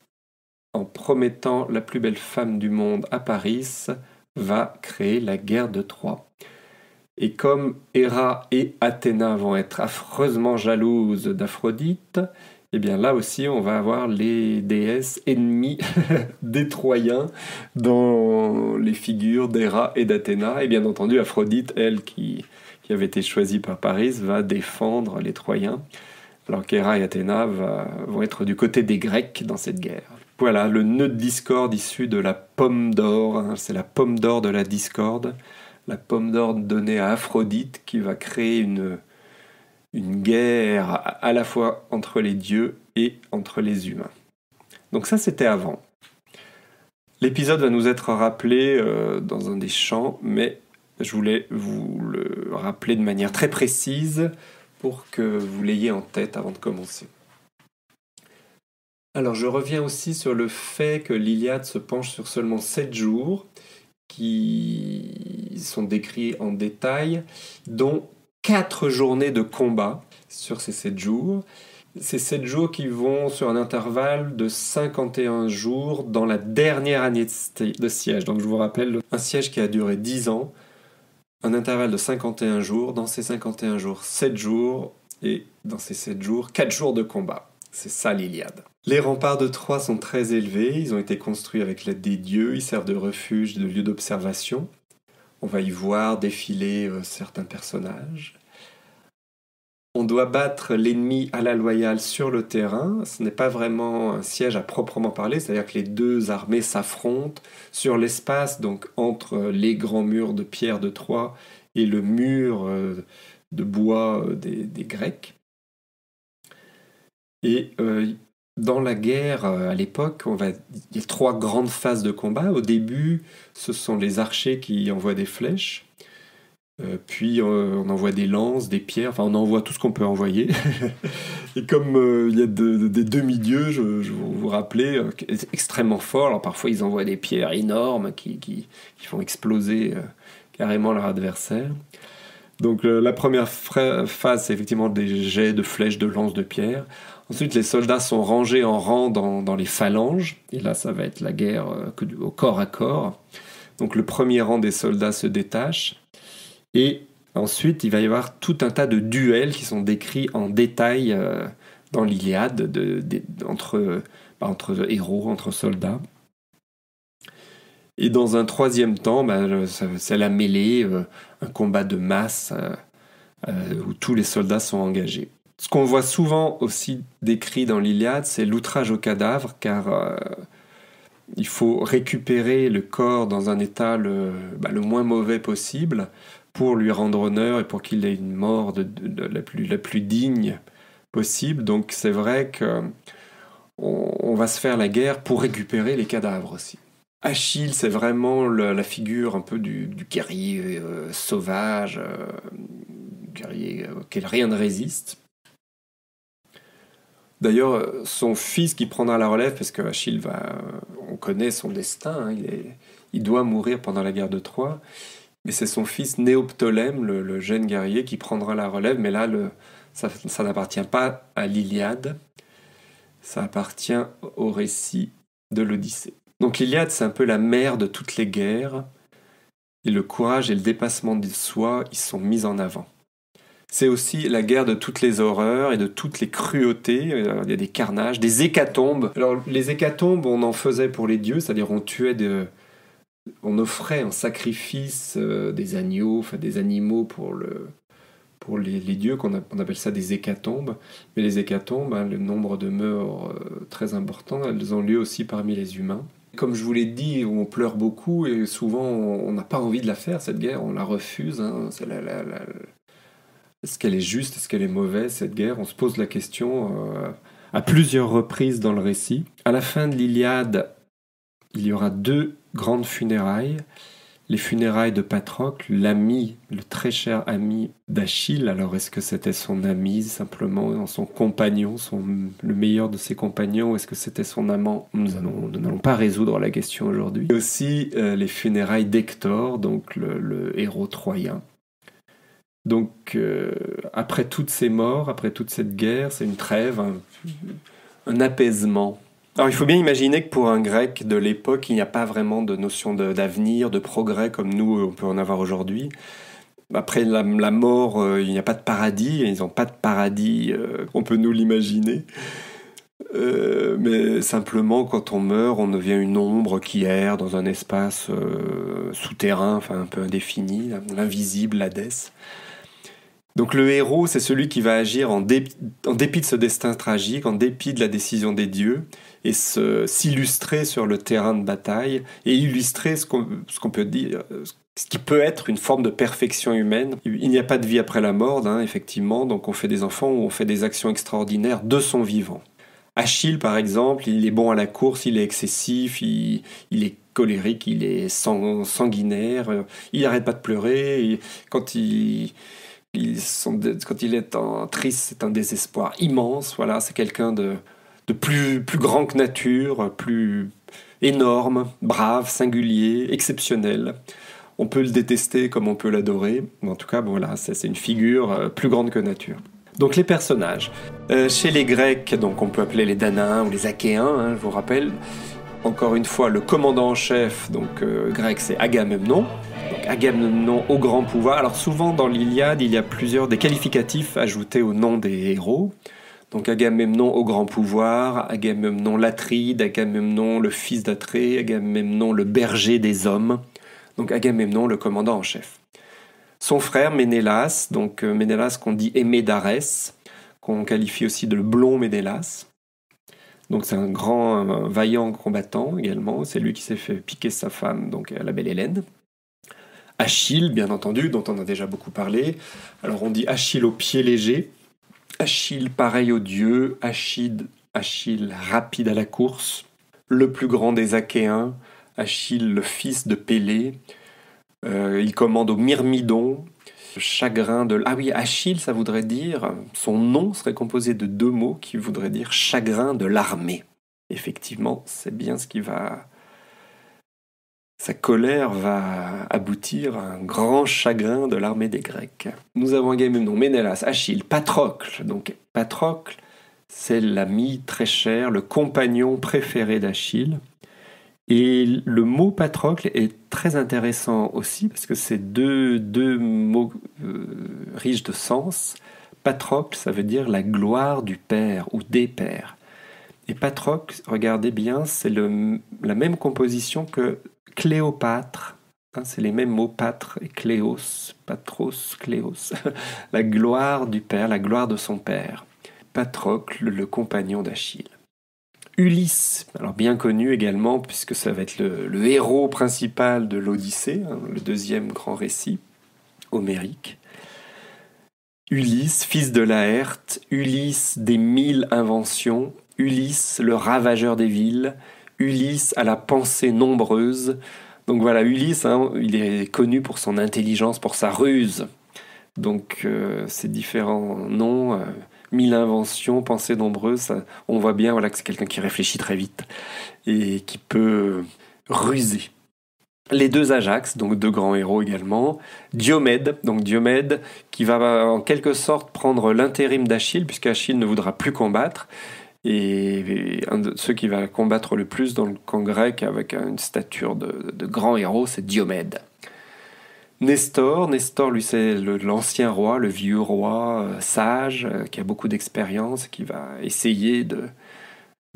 en promettant la plus belle femme du monde à Paris, va créer la guerre de Troie. Et comme Héra et Athéna vont être affreusement jalouses d'Aphrodite, eh bien là aussi on va avoir les déesses ennemies des Troyens dans les figures d'Héra et d'Athéna, et bien entendu Aphrodite, elle qui qui avait été choisi par Paris, va défendre les Troyens, alors qu'Héra et Athéna vont être du côté des Grecs dans cette guerre. Voilà, le nœud de discorde issu de la pomme d'or, hein, c'est la pomme d'or de la discorde, la pomme d'or donnée à Aphrodite qui va créer une guerre à la fois entre les dieux et entre les humains. Donc ça, c'était avant. L'épisode va nous être rappelé dans un des chants, mais je voulais vous le rappeler de manière très précise pour que vous l'ayez en tête avant de commencer. Alors je reviens aussi sur le fait que l'Iliade se penche sur seulement 7 jours, qui sont décrits en détail, dont 4 journées de combat sur ces 7 jours. Ces 7 jours qui vont sur un intervalle de 51 jours dans la dernière année de siège. Donc je vous rappelle, un siège qui a duré 10 ans, un intervalle de 51 jours, dans ces 51 jours, 7 jours, et dans ces 7 jours, 4 jours de combat. C'est ça l'Iliade. Les remparts de Troie sont très élevés, ils ont été construits avec l'aide des dieux, ils servent de refuge, de lieu d'observation. On va y voir défiler certains personnages. On doit battre l'ennemi à la loyale sur le terrain. Ce n'est pas vraiment un siège à proprement parler, c'est-à-dire que les deux armées s'affrontent sur l'espace, donc entre les grands murs de pierre de Troie et le mur de bois des Grecs. Et dans la guerre, à l'époque, il y a 3 grandes phases de combat. Au début, ce sont les archers qui envoient des flèches. Puis on envoie des lances, des pierres, enfin on envoie tout ce qu'on peut envoyer. Et comme il y a des demi-dieux, je vous rappeler, extrêmement forts. Alors parfois ils envoient des pierres énormes qui font exploser carrément leur adversaire. Donc la première phase, c'est effectivement des jets de flèches, de lances, de pierres. Ensuite, les soldats sont rangés en rang dans les phalanges. Et là, ça va être la guerre au corps à corps. Donc le premier rang des soldats se détache. Et ensuite, il va y avoir tout un tas de duels qui sont décrits en détail dans l'Iliade entre héros, entre soldats. Et dans un troisième temps, c'est la mêlée, un combat de masse où tous les soldats sont engagés. Ce qu'on voit souvent aussi décrit dans l'Iliade, c'est l'outrage au cadavre, car il faut récupérer le corps dans un état le moins mauvais possible pour lui rendre honneur et pour qu'il ait une mort la plus digne possible. Donc c'est vrai qu'on va se faire la guerre pour récupérer les cadavres aussi. Achille, c'est vraiment la figure un peu du guerrier sauvage, guerrier auquel rien ne résiste. D'ailleurs, son fils qui prendra la relève, parce que Achille on connaît son destin, hein, il doit mourir pendant la guerre de Troie, mais c'est son fils Néoptolème, le jeune guerrier, qui prendra la relève, mais là, ça n'appartient pas à l'Iliade, ça appartient au récit de l'Odyssée. Donc l'Iliade, c'est un peu la mère de toutes les guerres, et le courage et le dépassement de soi, ils sont mis en avant. C'est aussi la guerre de toutes les horreurs et de toutes les cruautés. Il y a des carnages, des hécatombes. Alors les hécatombes, on en faisait pour les dieux, c'est-à-dire on offrait en sacrifice des agneaux, enfin des animaux pour les dieux, on appelle ça des hécatombes. Mais les hécatombes, le nombre de morts très important, elles ont lieu aussi parmi les humains. Comme je vous l'ai dit, on pleure beaucoup et souvent on n'a pas envie de la faire, cette guerre, on la refuse. Hein. C'est Est-ce qu'elle est juste, est-ce qu'elle est mauvaise, cette guerre? On se pose la question à plusieurs reprises dans le récit. À la fin de l'Iliade, il y aura 2 grandes funérailles. Les funérailles de Patrocle, l'ami, le très cher ami d'Achille. Alors est-ce que c'était son ami, simplement son compagnon, le meilleur de ses compagnons, ou est-ce que c'était son amant? Nous n'allons pas résoudre la question aujourd'hui. Et aussi les funérailles d'Hector, donc le héros troyen. Donc, après toutes ces morts, après toute cette guerre, c'est une trêve, un apaisement. Alors, il faut bien imaginer que pour un grec de l'époque, il n'y a pas vraiment de notion d'avenir, de progrès comme nous, on peut en avoir aujourd'hui. Après la mort, il n'y a pas de paradis, ils n'ont pas de paradis, on peut nous l'imaginer. Mais simplement, quand on meurt, on devient une ombre qui erre dans un espace souterrain, enfin un peu indéfini, l'invisible, l'Hadès. Donc le héros, c'est celui qui va agir en dépit de ce destin tragique, en dépit de la décision des dieux, et s'illustrer sur le terrain de bataille, et illustrer ce qu'on peut dire, ce qui peut être une forme de perfection humaine. Il n'y a pas de vie après la mort, effectivement, donc on fait des enfants ou on fait des actions extraordinaires de son vivant. Achille, par exemple, il est bon à la course, il est excessif, il est colérique, il est sanguinaire, il n'arrête pas de pleurer, quand il est triste, c'est un désespoir immense. Voilà, c'est quelqu'un de plus grand que nature, plus énorme, brave, singulier, exceptionnel. On peut le détester comme on peut l'adorer. Mais en tout cas, voilà, c'est une figure plus grande que nature. Donc les personnages. Chez les Grecs, donc on peut appeler les Danaens ou les Achéens, je vous rappelle. Encore une fois, le commandant en chef, donc grec, c'est Agamemnon. Donc Agamemnon au grand pouvoir. Alors souvent dans l'Iliade, il y a des qualificatifs ajoutés au nom des héros. Donc Agamemnon au grand pouvoir, Agamemnon l'Atride, Agamemnon le fils d'Atrée, Agamemnon le berger des hommes. Donc Agamemnon le commandant en chef. Son frère Ménélas, donc Ménélas qu'on dit aimé d'Arès, qu'on qualifie aussi de le blond Ménélas. Donc c'est un vaillant combattant également. C'est lui qui s'est fait piquer sa femme, donc la belle Hélène. Achille, bien entendu, dont on a déjà beaucoup parlé. Alors on dit Achille au pied léger, Achille pareil aux dieux, Achille rapide à la course, le plus grand des Achéens, Achille le fils de Pélée. Il commande au Myrmidon, chagrin de... Ah oui, Achille, ça voudrait dire... Son nom serait composé de 2 mots qui voudraient dire chagrin de l'armée. Effectivement, c'est bien ce qui va... Sa colère va aboutir à un grand chagrin de l'armée des Grecs. Nous avons Agamemnon, Ménélas, Achille, Patrocle. Donc Patrocle, c'est l'ami très cher, le compagnon préféré d'Achille. Et le mot Patrocle est très intéressant aussi parce que c'est deux mots riches de sens. Patrocle, ça veut dire la gloire du père ou des pères. Et Patrocle, regardez bien, c'est la même composition que Cléopâtre. C'est les mêmes mots, patre et cléos, patros, cléos. La gloire du père, la gloire de son père. Patrocle, le compagnon d'Achille. Ulysse, alors bien connu également, puisque ça va être le héros principal de l'Odyssée, le deuxième grand récit homérique. Ulysse, fils de Laërte, Ulysse des 1000 inventions, Ulysse le ravageur des villes, Ulysse à la pensée nombreuse. Donc voilà, Ulysse, il est connu pour son intelligence, pour sa ruse. Donc ces différents noms... 1000 inventions, pensées nombreuses, on voit bien que c'est quelqu'un qui réfléchit très vite et qui peut ruser. Les 2 Ajax, donc 2 grands héros également. Diomède qui va en quelque sorte prendre l'intérim d'Achille, puisque Achille ne voudra plus combattre. Et un de ceux qui va combattre le plus dans le camp grec avec une stature de grand héros, c'est Diomède. Nestor, lui, c'est l'ancien roi, le vieux roi sage, qui a beaucoup d'expérience, qui va essayer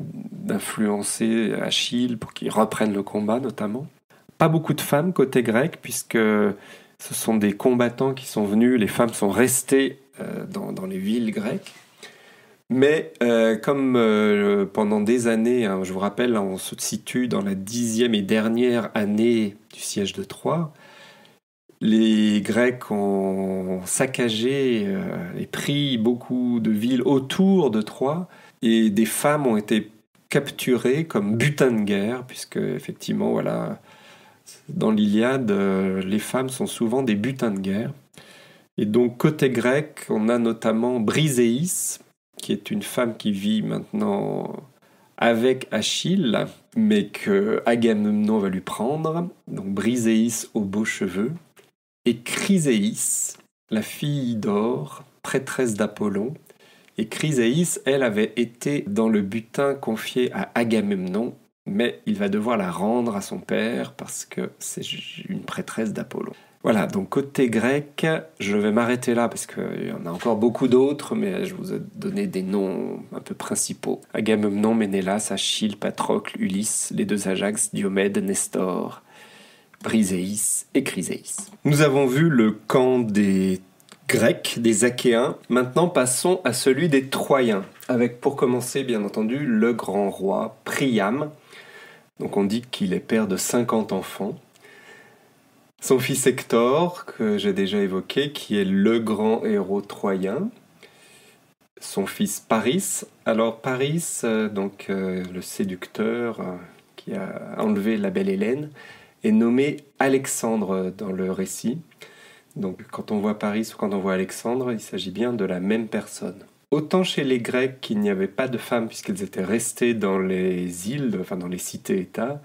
d'influencer Achille pour qu'il reprenne le combat, notamment. Pas beaucoup de femmes côté grec, puisque ce sont des combattants qui sont venus, les femmes sont restées dans les villes grecques. Mais comme pendant des années, je vous rappelle, on se situe dans la 10e et dernière année du siège de Troie, les Grecs ont saccagé et pris beaucoup de villes autour de Troie et des femmes ont été capturées comme butin de guerre, puisque effectivement, voilà, dans l'Iliade, les femmes sont souvent des butins de guerre. Et donc, côté grec, on a notamment Briséis, qui est une femme qui vit maintenant avec Achille, mais que Agamemnon va lui prendre. Donc, Briséis aux beaux cheveux. Et Chryséis, la fille d'Or, prêtresse d'Apollon. Et Chryséis, elle, avait été dans le butin confié à Agamemnon, mais il va devoir la rendre à son père parce que c'est une prêtresse d'Apollon. Voilà, donc côté grec, je vais m'arrêter là parce qu'il y en a encore beaucoup d'autres, mais je vous ai donné des noms un peu principaux. Agamemnon, Ménélas, Achille, Patrocle, Ulysse, les 2 Ajax, Diomède, Nestor, Briséis et Chryséis. Nous avons vu le camp des Grecs, des Achéens. Maintenant, passons à celui des Troyens, avec pour commencer, bien entendu, le grand roi Priam. Donc on dit qu'il est père de 50 enfants. Son fils Hector, que j'ai déjà évoqué, qui est le grand héros troyen. Son fils Paris. Alors Paris, le séducteur qui a enlevé la belle Hélène, est nommé Alexandre dans le récit. Donc quand on voit Paris ou quand on voit Alexandre, il s'agit bien de la même personne. Autant chez les Grecs qu'il n'y avait pas de femmes puisqu'elles étaient restées dans les îles, enfin dans les cités-États,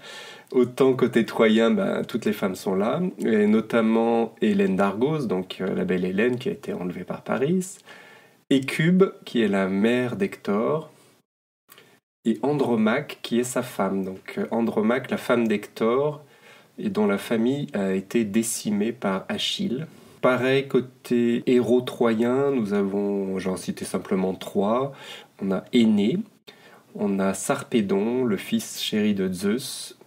autant côté troyen, toutes les femmes sont là, et notamment Hélène d'Argos, donc la belle Hélène qui a été enlevée par Paris, Écube qui est la mère d'Hector, et Andromaque qui est sa femme. Donc Andromaque, la femme d'Hector, et dont la famille a été décimée par Achille. Pareil, côté héros troyen, nous avons, j'en citais simplement 3. On a Énée, on a Sarpédon, le fils chéri de Zeus,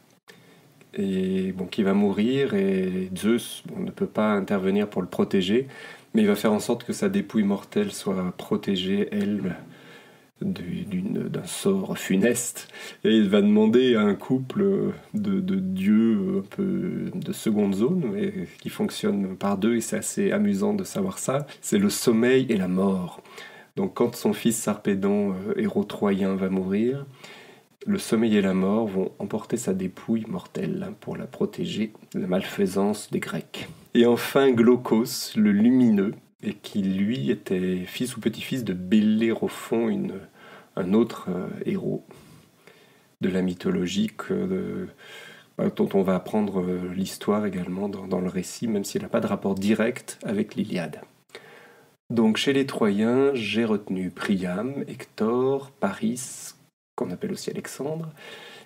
et qui va mourir, et Zeus ne peut pas intervenir pour le protéger, mais il va faire en sorte que sa dépouille mortelle soit protégée, elle, d'un sort funeste, et il va demander à un couple de dieux un peu de seconde zone, mais qui fonctionne par deux, et c'est assez amusant de savoir ça, c'est le sommeil et la mort. Donc quand son fils Sarpédon, héros troyen, va mourir, le sommeil et la mort vont emporter sa dépouille mortelle pour la protéger de la malfaisance des Grecs. Et enfin Glaucos, le lumineux, et qui lui était fils ou petit-fils de Bellérophon, un autre héros de la mythologie dont on va apprendre l'histoire également dans le récit, même s'il n'a pas de rapport direct avec l'Iliade. Donc chez les Troyens, j'ai retenu Priam, Hector, Paris, qu'on appelle aussi Alexandre,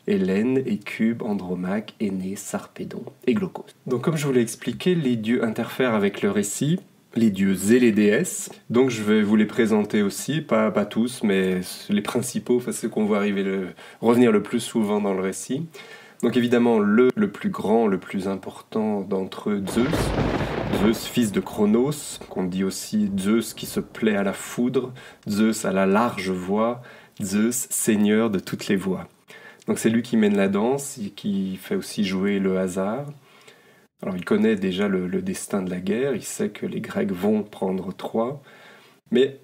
Hélène, Écube, Andromaque, Énée, Sarpédon et Glaucos. Donc comme je vous l'ai expliqué, les dieux interfèrent avec le récit, les dieux et les déesses. Donc je vais vous les présenter aussi, pas tous, mais les principaux, ceux qu'on voit revenir le plus souvent dans le récit. Donc évidemment, le plus grand, le plus important d'entre eux, Zeus, fils de Cronos, qu'on dit aussi Zeus qui se plaît à la foudre, Zeus à la large voix, Zeus, seigneur de toutes les voix. Donc c'est lui qui mène la danse et qui fait aussi jouer le hasard. Alors il connaît déjà le destin de la guerre, il sait que les Grecs vont prendre Troie, mais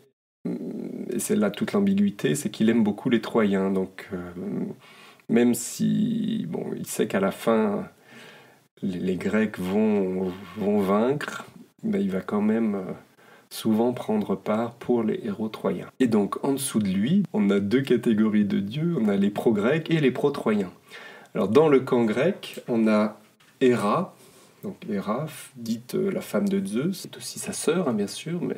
et c'est là toute l'ambiguïté, c'est qu'il aime beaucoup les Troyens. Donc même si il sait qu'à la fin les Grecs vont vaincre, il va quand même souvent prendre part pour les héros troyens. Et donc en dessous de lui, on a 2 catégories de dieux, on a les pro-grecs et les pro-troyens. Alors dans le camp grec, on a Héra. Donc Héra, dite la femme de Zeus, c'est aussi sa sœur, bien sûr, mais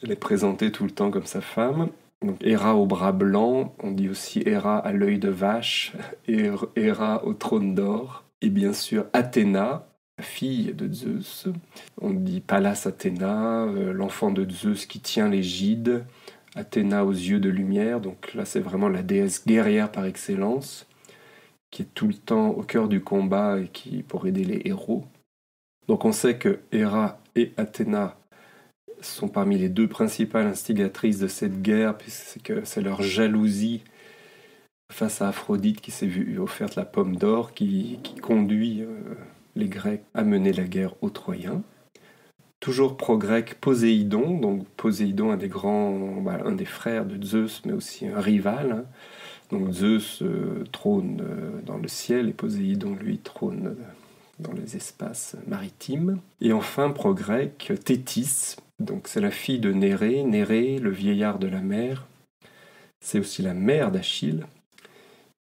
elle est présentée tout le temps comme sa femme. Donc Héra au bras blanc, on dit aussi Héra à l'œil de vache, et Héra au trône d'or, et bien sûr Athéna, la fille de Zeus. On dit Pallas Athéna, l'enfant de Zeus qui tient l'égide, Athéna aux yeux de lumière, donc là c'est vraiment la déesse guerrière par excellence, qui est tout le temps au cœur du combat et qui pour aider les héros. Donc on sait que Héra et Athéna sont parmi les 2 principales instigatrices de cette guerre, puisque c'est leur jalousie face à Aphrodite qui s'est vue offerte la pomme d'or qui conduit les Grecs à mener la guerre aux Troyens. Toujours pro-grec, Poséidon, donc Poséidon, un des frères de Zeus, mais aussi un rival. Donc Zeus trône dans le ciel et Poséidon, lui, trône dans les espaces maritimes. Et enfin, pro-grec, Thétis, donc c'est la fille de Nérée, le vieillard de la mer. C'est aussi la mère d'Achille.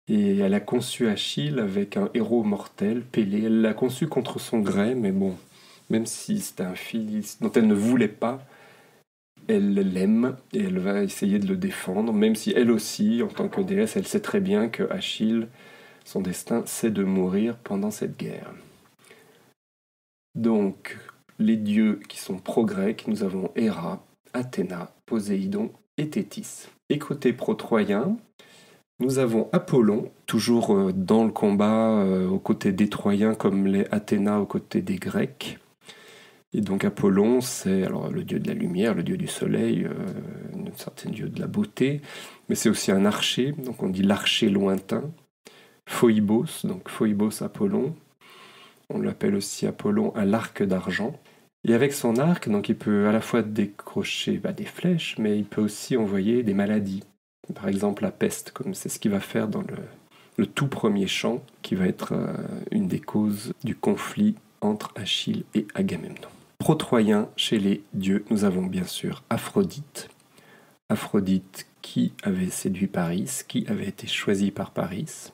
Et elle a conçu Achille avec un héros mortel, Pélée. Elle l'a conçu contre son gré, mais même si c'était un fils dont elle ne voulait pas, elle l'aime et elle va essayer de le défendre, même si elle aussi, en tant que déesse, elle sait très bien que Achille, son destin, c'est de mourir pendant cette guerre. Donc, les dieux qui sont pro-grecs, nous avons Héra, Athéna, Poséidon et Thétis. Et côté pro-troyen, nous avons Apollon, toujours dans le combat aux côtés des Troyens comme les Athéna aux côtés des Grecs. Et donc Apollon, c'est alors le dieu de la lumière, le dieu du soleil, un certain dieu de la beauté, mais c'est aussi un archer, donc on dit l'archer lointain. Phoibos, donc Phoibos Apollon, on l'appelle aussi Apollon à l'arc d'argent. Et avec son arc, donc il peut à la fois décrocher des flèches, mais il peut aussi envoyer des maladies. Par exemple la peste, comme c'est ce qu'il va faire dans le tout premier chant, qui va être une des causes du conflit entre Achille et Agamemnon. Pro-troyen, chez les dieux, nous avons bien sûr Aphrodite. Aphrodite qui avait séduit Paris, qui avait été choisi par Paris.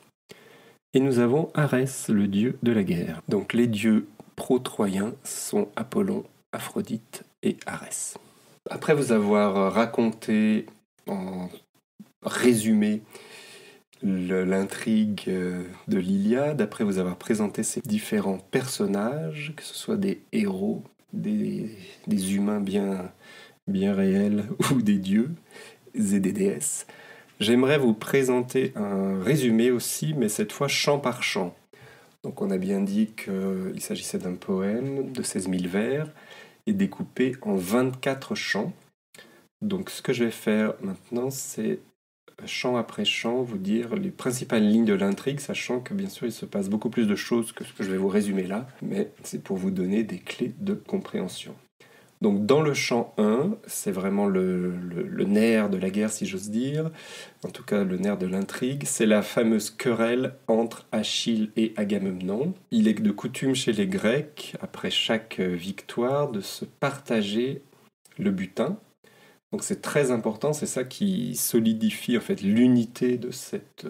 Et nous avons Arès, le dieu de la guerre. Donc les dieux pro-troyens sont Apollon, Aphrodite et Arès. Après vous avoir raconté en résumé l'intrigue de l'Iliade, après vous avoir présenté ces différents personnages, que ce soit des héros, des humains bien réels ou des dieux et des déesses, j'aimerais vous présenter un résumé aussi, mais cette fois chant par chant. Donc on a bien dit qu'il s'agissait d'un poème de 16 000 vers et découpé en 24 chants. Donc ce que je vais faire maintenant, c'est chant après chant vous dire les principales lignes de l'intrigue, sachant que bien sûr il se passe beaucoup plus de choses que ce que je vais vous résumer là, mais c'est pour vous donner des clés de compréhension. Donc dans le chant 1, c'est vraiment le nerf de la guerre si j'ose dire, en tout cas le nerf de l'intrigue, c'est la fameuse querelle entre Achille et Agamemnon. Il est de coutume chez les Grecs, après chaque victoire, de se partager le butin. Donc c'est très important, c'est ça qui solidifie en fait l'unité de cette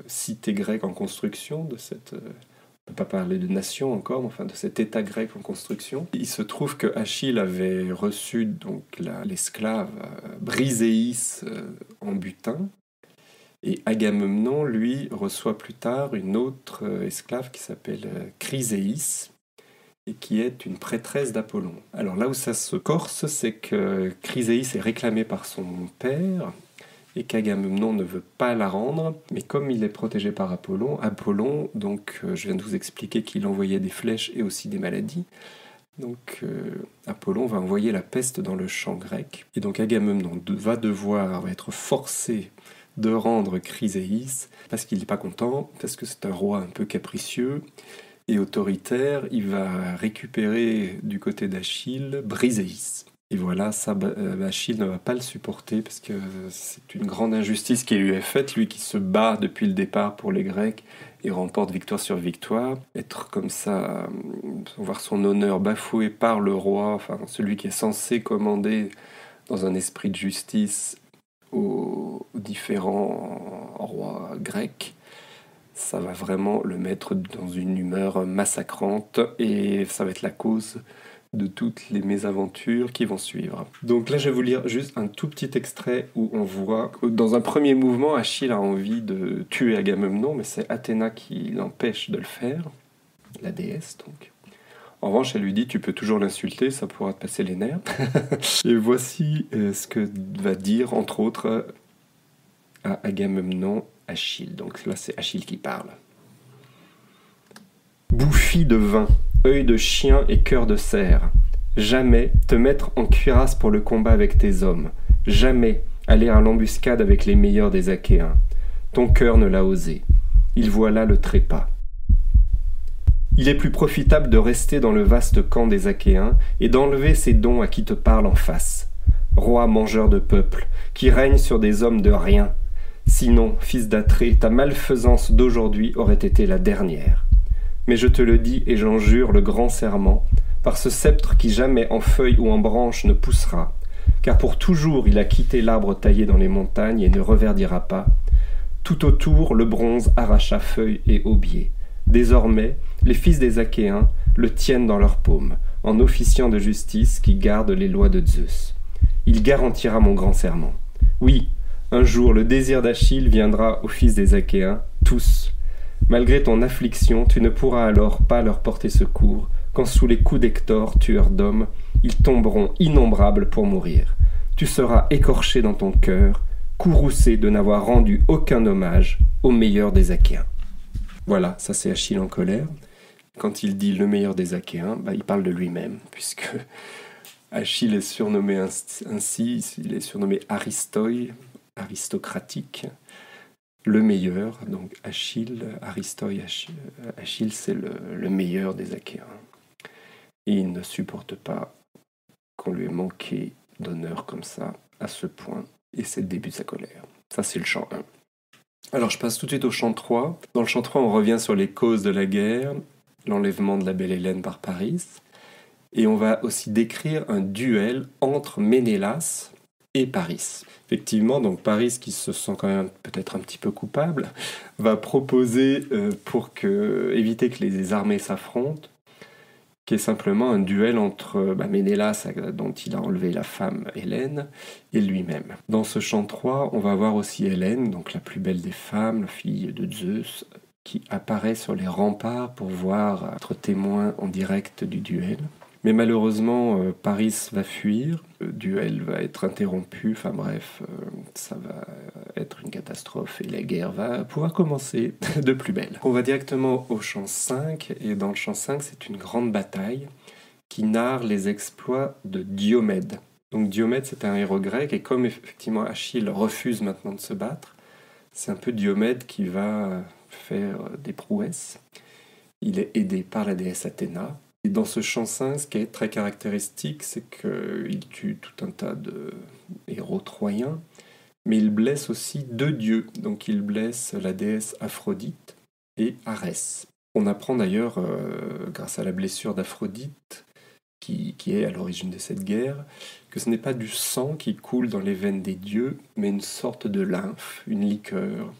cité grecque en construction, de cette... on ne peut pas parler de nation encore, mais enfin de cet état grec en construction. Il se trouve que Achille avait reçu donc l'esclave Briséis en butin, et Agamemnon, lui, reçoit plus tard une autre esclave qui s'appelle Chryséis, et qui est une prêtresse d'Apollon. Alors là où ça se corse, c'est que Chryséis est réclamée par son père, et qu'Agamemnon ne veut pas la rendre, mais comme il est protégé par Apollon, donc je viens de vous expliquer qu'il envoyait des flèches et aussi des maladies, donc Apollon va envoyer la peste dans le champ grec, et donc Agamemnon va être forcé de rendre Chryséis, parce qu'il n'est pas content, parce que c'est un roi un peu capricieux et autoritaire, il va récupérer du côté d'Achille Briséis. Et voilà, ça, Achille ne va pas le supporter parce que c'est une grande injustice qui lui est faite, lui qui se bat depuis le départ pour les Grecs et remporte victoire sur victoire. Être comme ça, voir son honneur bafoué par le roi, enfin celui qui est censé commander dans un esprit de justice aux différents rois grecs, ça va vraiment le mettre dans une humeur massacrante et ça va être la cause de toutes les mésaventures qui vont suivre. Donc là, je vais vous lire juste un tout petit extrait où on voit que dans un premier mouvement, Achille a envie de tuer Agamemnon, mais c'est Athéna qui l'empêche de le faire, la déesse donc. En revanche, elle lui dit « Tu peux toujours l'insulter, ça pourra te passer les nerfs. » Et voici ce que va dire, entre autres, à Agamemnon Achille. Donc là, c'est Achille qui parle. « Bouffie de vin, œil de chien et cœur de cerf, jamais te mettre en cuirasse pour le combat avec tes hommes, jamais aller à l'embuscade avec les meilleurs des Achéens. Ton cœur ne l'a osé. Il voit là le trépas. Il est plus profitable de rester dans le vaste camp des Achéens et d'enlever ses dons à qui te parle en face. Roi mangeur de peuple, qui règne sur des hommes de rien. Sinon, fils d'Atrée, ta malfaisance d'aujourd'hui aurait été la dernière. Mais je te le dis et j'en jure le grand serment, par ce sceptre qui jamais en feuille ou en branche ne poussera, car pour toujours il a quitté l'arbre taillé dans les montagnes et ne reverdira pas. Tout autour, le bronze arracha feuilles et aubiers. Désormais, les fils des Achéens le tiennent dans leurs paumes, en officiant de justice qui garde les lois de Zeus. Il garantira mon grand serment. Oui, un jour le désir d'Achille viendra aux fils des Achéens, tous. Malgré ton affliction, tu ne pourras alors pas leur porter secours, quand sous les coups d'Hector, tueur d'hommes, ils tomberont innombrables pour mourir. Tu seras écorché dans ton cœur, courroucé de n'avoir rendu aucun hommage au meilleur des Achéens. Voilà, ça c'est Achille en colère. quand il dit le meilleur des Achéens, il parle de lui-même, puisque Achille est surnommé ainsi, il est surnommé Aristoi, aristocratique, le meilleur. Donc Achille, Achille c'est le meilleur des Achéens. Et il ne supporte pas qu'on lui ait manqué d'honneur comme ça, à ce point, et c'est le début de sa colère. Ça, c'est le chant 1. Alors, je passe tout de suite au chant 3. Dans le chant 3, on revient sur les causes de la guerre, l'enlèvement de la belle Hélène par Paris, et on va aussi décrire un duel entre Ménélas et Paris. Effectivement, donc Paris, qui se sent quand même peut-être un petit peu coupable, va proposer, pour éviter que les armées s'affrontent, qui est simplement un duel entre Ménélas, dont il a enlevé la femme Hélène, et lui-même. Dans ce chant 3, on va voir aussi Hélène, donc la plus belle des femmes, la fille de Zeus, qui apparaît sur les remparts pour être témoin en direct du duel. Mais malheureusement, Paris va fuir, le duel va être interrompu, ça va être une catastrophe et la guerre va pouvoir commencer de plus belle. On va directement au chant 5, et dans le chant 5, c'est une grande bataille qui narre les exploits de Diomède. Donc Diomède, c'est un héros grec, et comme effectivement Achille refuse maintenant de se battre, c'est un peu Diomède qui va faire des prouesses. Il est aidé par la déesse Athéna. Et dans ce chant 5, ce qui est très caractéristique, c'est qu'il tue tout un tas de héros troyens, mais il blesse aussi 2 dieux. Donc il blesse la déesse Aphrodite et Arès. On apprend d'ailleurs, grâce à la blessure d'Aphrodite, qui est à l'origine de cette guerre, que ce n'est pas du sang qui coule dans les veines des dieux, mais une sorte de lymphe, une liqueur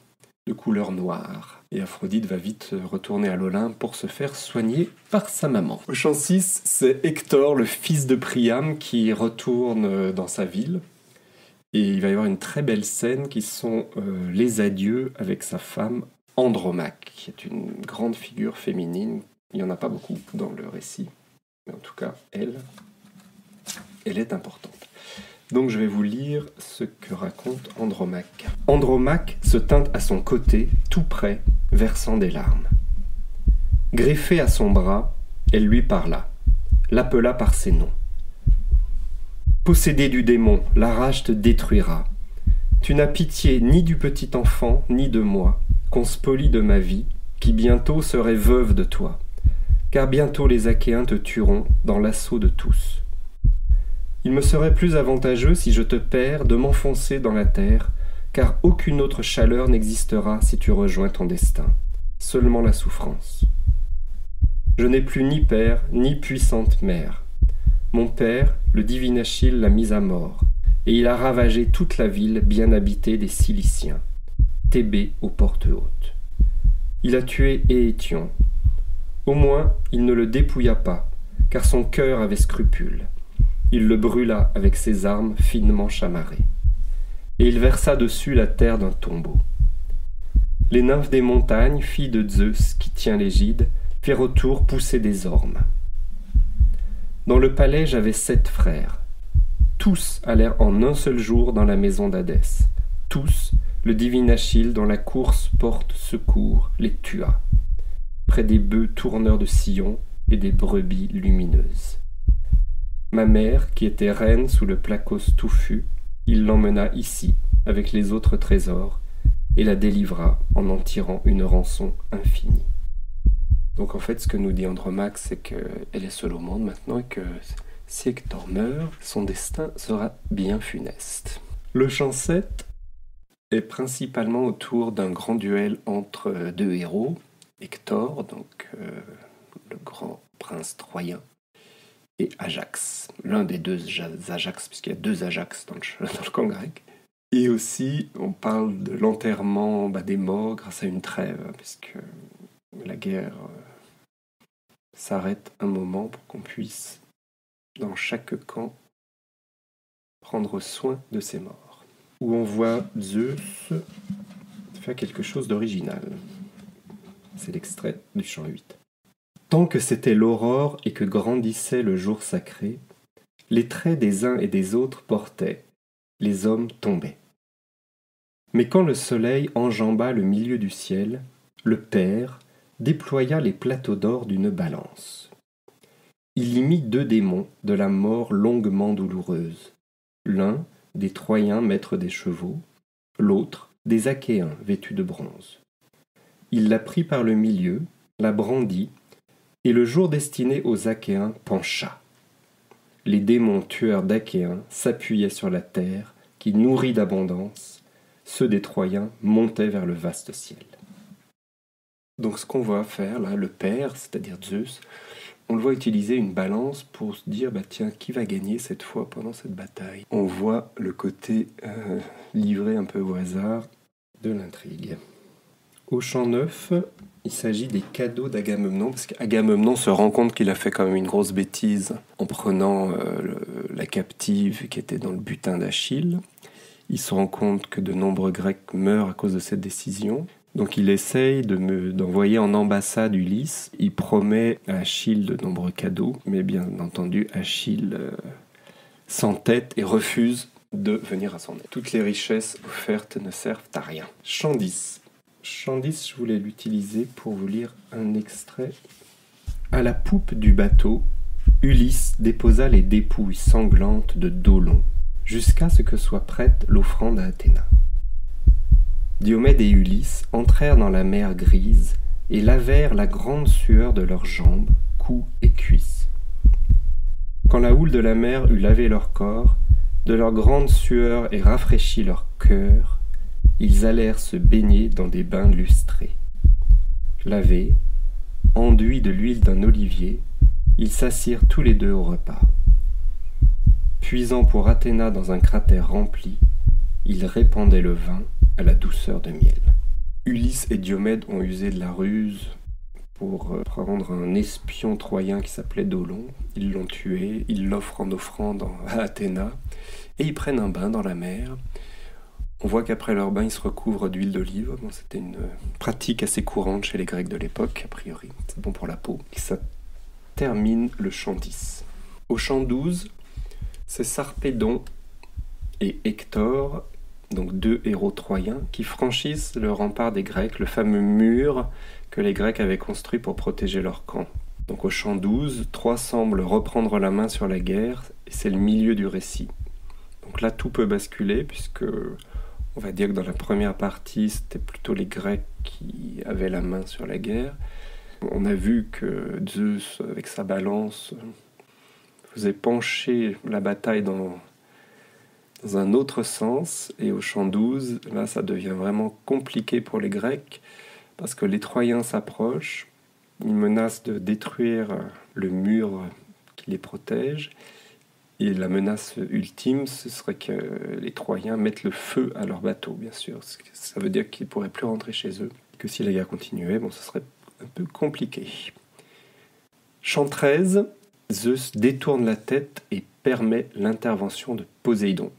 de couleur noire. Et Aphrodite va vite retourner à l'Olympe pour se faire soigner par sa maman. Au chant 6, c'est Hector, le fils de Priam, qui retourne dans sa ville. Et il va y avoir une très belle scène qui sont les adieux avec sa femme Andromaque, qui est une grande figure féminine. Il n'y en a pas beaucoup dans le récit, mais en tout cas, elle est importante. Donc je vais vous lire ce que raconte Andromaque. Andromaque se tint à son côté, tout près, versant des larmes. Greffée à son bras, elle lui parla, l'appela par ses noms. Possédé du démon, la rage te détruira. Tu n'as pitié ni du petit enfant, ni de moi, qu'on spolie de ma vie, qui bientôt serait veuve de toi. Car bientôt les Achéens te tueront dans l'assaut de tous. Il me serait plus avantageux, si je te perds, de m'enfoncer dans la terre, car aucune autre chaleur n'existera si tu rejoins ton destin, seulement la souffrance. Je n'ai plus ni père, ni puissante mère. Mon père, le divin Achille, l'a mis à mort, et il a ravagé toute la ville bien habitée des Ciliciens, Thébé aux portes hautes. Il a tué Éétion. Au moins, il ne le dépouilla pas, car son cœur avait scrupule. Il le brûla avec ses armes finement chamarrées. Et il versa dessus la terre d'un tombeau. Les nymphes des montagnes, filles de Zeus qui tient l'égide, firent autour pousser des ormes. Dans le palais, j'avais 7 frères. Tous allèrent en un seul jour dans la maison d'Hadès. Tous, le divin Achille, dont la course porte secours, les tua, près des bœufs tourneurs de sillons et des brebis lumineuses. Ma mère, qui était reine sous le placos touffu, il l'emmena ici, avec les autres trésors, et la délivra en tirant une rançon infinie. Donc en fait, ce que nous dit Andromaque, c'est qu'elle est seule au monde maintenant, et que si Hector meurt, son destin sera bien funeste. Le chant 7 est principalement autour d'un grand duel entre 2 héros, Hector, donc le grand prince troyen, et Ajax, l'un des 2 Ajax, puisqu'il y a 2 Ajax dans le camp grec. Et aussi, on parle de l'enterrement des morts grâce à une trêve, puisque la guerre s'arrête un moment pour qu'on puisse, dans chaque camp, prendre soin de ses morts. Où on voit Zeus faire quelque chose d'original. C'est l'extrait du chant 8. Tant que c'était l'aurore et que grandissait le jour sacré, les traits des uns et des autres portaient, les hommes tombaient. Mais quand le soleil enjamba le milieu du ciel, le Père, déploya les plateaux d'or d'une balance. Il y mit 2 démons de la mort longuement douloureuse, l'un des Troyens maîtres des chevaux, l'autre des Achéens vêtus de bronze. Il la prit par le milieu, la brandit, et le jour destiné aux Achéens pencha. Les démons tueurs d'Achéens s'appuyaient sur la terre, qui nourrit d'abondance, ceux des Troyens montaient vers le vaste ciel. Donc ce qu'on voit faire là, le père, c'est-à-dire Zeus, on le voit utiliser une balance pour se dire, tiens, qui va gagner cette fois pendant cette bataille? On voit le côté livré un peu au hasard de l'intrigue. Au champ 9, il s'agit des cadeaux d'Agamemnon, parce qu'Agamemnon se rend compte qu'il a fait quand même une grosse bêtise en prenant la captive qui était dans le butin d'Achille. Il se rend compte que de nombreux Grecs meurent à cause de cette décision. Donc il essaye d'envoyer en ambassade Ulysse. Il promet à Achille de nombreux cadeaux, mais bien entendu Achille s'entête et refuse de venir à son aide. Toutes les richesses offertes ne servent à rien. Chant 10. Chant 10, je voulais l'utiliser pour vous lire un extrait. À la poupe du bateau, Ulysse déposa les dépouilles sanglantes de Dolon, jusqu'à ce que soit prête l'offrande à Athéna. Diomède et Ulysse entrèrent dans la mer grise et lavèrent la grande sueur de leurs jambes, cou et cuisses. Quand la houle de la mer eut lavé leur corps, de leur grande sueur et rafraîchi leur cœur, ils allèrent se baigner dans des bains lustrés. Lavés, enduits de l'huile d'un olivier, ils s'assirent tous les deux au repas. Puisant pour Athéna dans un cratère rempli, ils répandaient le vin à la douceur de miel. Ulysse et Diomède ont usé de la ruse pour prendre un espion troyen qui s'appelait Dolon. Ils l'ont tué, ils l'offrent en offrande à Athéna, et ils prennent un bain dans la mer. On voit qu'après leur bain, ils se recouvrent d'huile d'olive. Bon, c'était une pratique assez courante chez les Grecs de l'époque, a priori. C'est bon pour la peau. Et ça termine le chant 10. Au chant 12, c'est Sarpédon et Hector, donc 2 héros troyens, qui franchissent le rempart des Grecs, le fameux mur que les Grecs avaient construit pour protéger leur camp. Donc au chant 12, Troie semble reprendre la main sur la guerre, et c'est le milieu du récit. Donc là, tout peut basculer, puisque on va dire que dans la première partie, c'était plutôt les Grecs qui avaient la main sur la guerre. On a vu que Zeus, avec sa balance, faisait pencher la bataille dans un autre sens. Et au chant 12, là, ça devient vraiment compliqué pour les Grecs, parce que les Troyens s'approchent, ils menacent de détruire le mur qui les protège. Et la menace ultime, ce serait que les Troyens mettent le feu à leur bateau, bien sûr. Ça veut dire qu'ils ne pourraient plus rentrer chez eux. Que si la guerre continuait, ce serait un peu compliqué. Chant 13, Zeus détourne la tête et permet l'intervention de Poséidon.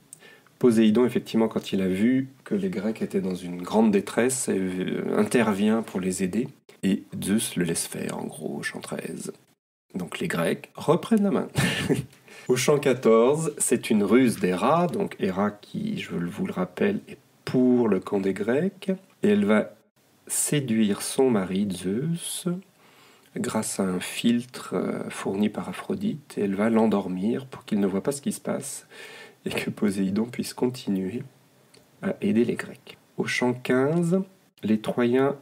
Poséidon, effectivement, quand il a vu que les Grecs étaient dans une grande détresse, intervient pour les aider. Et Zeus le laisse faire, en gros, au chant 13. Donc les Grecs reprennent la main. Au chant 14, c'est une ruse d'Héra, donc Héra qui, je vous le rappelle, est pour le camp des Grecs, et elle va séduire son mari Zeus grâce à un filtre fourni par Aphrodite, et elle va l'endormir pour qu'il ne voit pas ce qui se passe, et que Poséidon puisse continuer à aider les Grecs. Au chant 15, les Troyens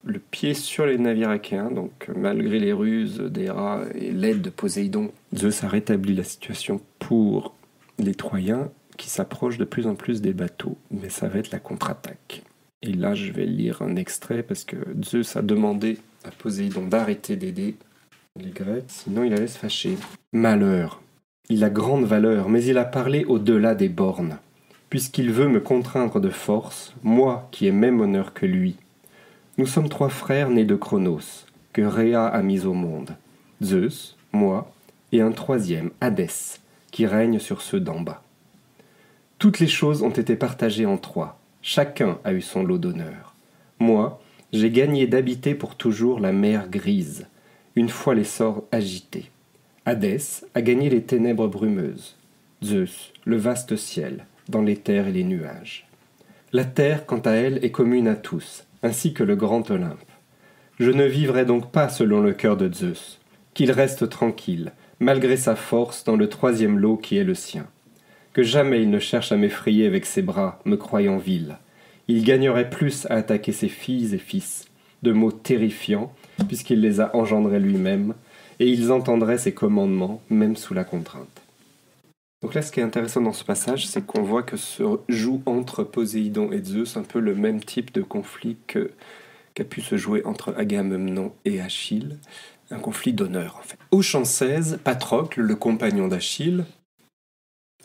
le pied sur les navires achéens, donc malgré les ruses d'Héra et l'aide de Poséidon, Zeus a rétabli la situation pour les Troyens qui s'approchent de plus en plus des bateaux, mais ça va être la contre-attaque. Et là, je vais lire un extrait parce que Zeus a demandé à Poséidon d'arrêter d'aider les Grecs, sinon il allait se fâcher. Malheur, il a grande valeur, mais il a parlé au-delà des bornes, puisqu'il veut me contraindre de force, moi qui ai même honneur que lui. Nous sommes 3 frères nés de Cronos, que Rhea a mis au monde. Zeus, moi, et un 3e, Hadès, qui règne sur ceux d'en bas. Toutes les choses ont été partagées en 3. Chacun a eu son lot d'honneur. Moi, j'ai gagné d'habiter pour toujours la mer grise, une fois les sorts agités. Hadès a gagné les ténèbres brumeuses. Zeus, le vaste ciel, dans les terres et les nuages. La terre, quant à elle, est commune à tous, ainsi que le grand Olympe. Je ne vivrai donc pas selon le cœur de Zeus. Qu'il reste tranquille, malgré sa force dans le troisième lot qui est le sien. Que jamais il ne cherche à m'effrayer avec ses bras, me croyant vil. Il gagnerait plus à attaquer ses filles et fils, de mots terrifiants, puisqu'il les a engendrés lui-même, et ils entendraient ses commandements, même sous la contrainte. Donc là, ce qui est intéressant dans ce passage, c'est qu'on voit que se joue entre Poséidon et Zeus un peu le même type de conflit qu'a pu se jouer entre Agamemnon et Achille, un conflit d'honneur en fait. Au chant 16, Patrocle, le compagnon d'Achille,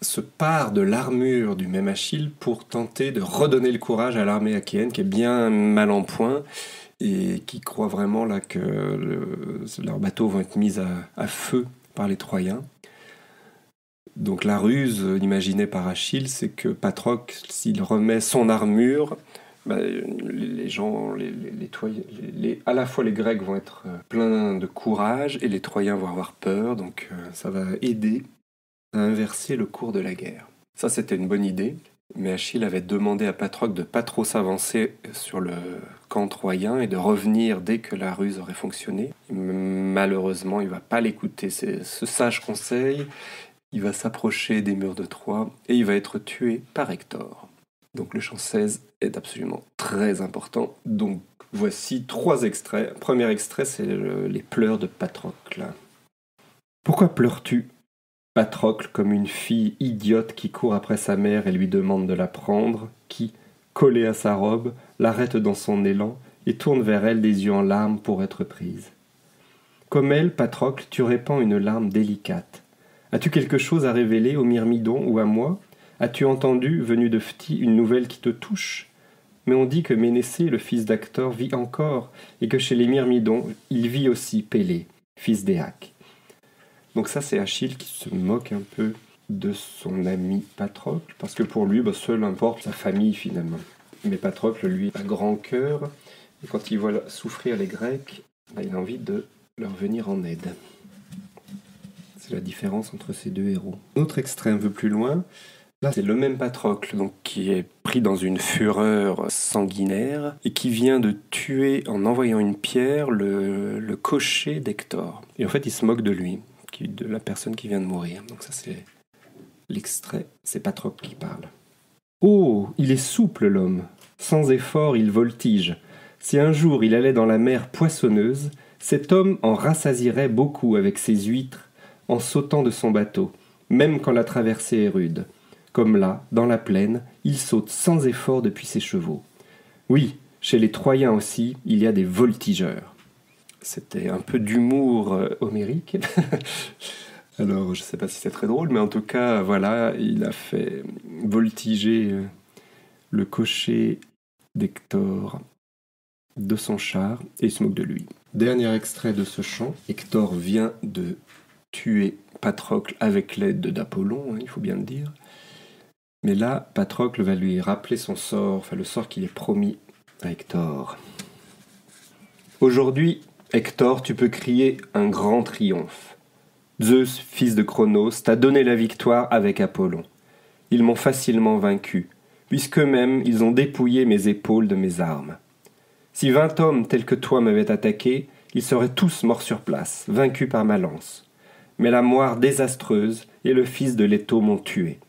se pare de l'armure du même Achille pour tenter de redonner le courage à l'armée achéenne qui est bien mal en point et qui croit vraiment là que leurs bateaux vont être mis à feu par les Troyens. Donc la ruse imaginée par Achille, c'est que Patrocle, s'il remet son armure, les gens, à la fois les Grecs vont être pleins de courage et les Troyens vont avoir peur, donc ça va aider à inverser le cours de la guerre. Ça, c'était une bonne idée, mais Achille avait demandé à Patrocle de ne pas trop s'avancer sur le camp troyen et de revenir dès que la ruse aurait fonctionné. Malheureusement, il ne va pas l'écouter, c'est ce sage conseil. Il va s'approcher des murs de Troie et il va être tué par Hector. Donc le chant 16 est absolument très important. Donc voici 3 extraits. Premier extrait, c'est les pleurs de Patrocle. Pourquoi pleures-tu, Patrocle, comme une fille idiote qui court après sa mère et lui demande de la prendre, qui, collée à sa robe, l'arrête dans son élan et tourne vers elle des yeux en larmes pour être prise. Comme elle, Patrocle, tu répands une larme délicate. As-tu quelque chose à révéler au Myrmidon ou à moi ? As-tu entendu, venu de Phthie, une nouvelle qui te touche ? Mais on dit que Ménécée, le fils d'Actor, vit encore, et que chez les Myrmidons, il vit aussi Pélée, fils d'Éaque. Donc ça, c'est Achille qui se moque un peu de son ami Patrocle, parce que pour lui, seul importe sa famille finalement. Mais Patrocle, lui, a grand cœur, et quand il voit souffrir les Grecs, il a envie de leur venir en aide. C'est la différence entre ces deux héros. Autre extrait un peu plus loin, là c'est le même Patrocle donc, qui est pris dans une fureur sanguinaire et qui vient de tuer en envoyant une pierre le cocher d'Hector. Et en fait il se moque de lui, de la personne qui vient de mourir. Donc ça c'est l'extrait, c'est Patrocle qui parle. Oh, il est souple l'homme, sans effort il voltige. Si un jour il allait dans la mer poissonneuse, cet homme en rassasirait beaucoup avec ses huîtres en sautant de son bateau, même quand la traversée est rude. Comme là, dans la plaine, il saute sans effort depuis ses chevaux. Oui, chez les Troyens aussi, il y a des voltigeurs. C'était un peu d'humour homérique. Alors, je ne sais pas si c'est très drôle, mais en tout cas, voilà, il a fait voltiger le cocher d'Hector de son char et il se moque de lui. Dernier extrait de ce chant, Hector vient de tuer Patrocle avec l'aide d'Apollon, il faut bien le dire. Mais là, Patrocle va lui rappeler son sort, le sort qu'il est promis à Hector. Aujourd'hui, Hector, tu peux crier un grand triomphe. Zeus, fils de Cronos, t'a donné la victoire avec Apollon. Ils m'ont facilement vaincu, puisqu'eux-mêmes ils ont dépouillé mes épaules de mes armes. Si 20 hommes tels que toi m'avaient attaqué, ils seraient tous morts sur place, vaincus par ma lance. Mais la moire désastreuse et le fils de Léto m'ont tué.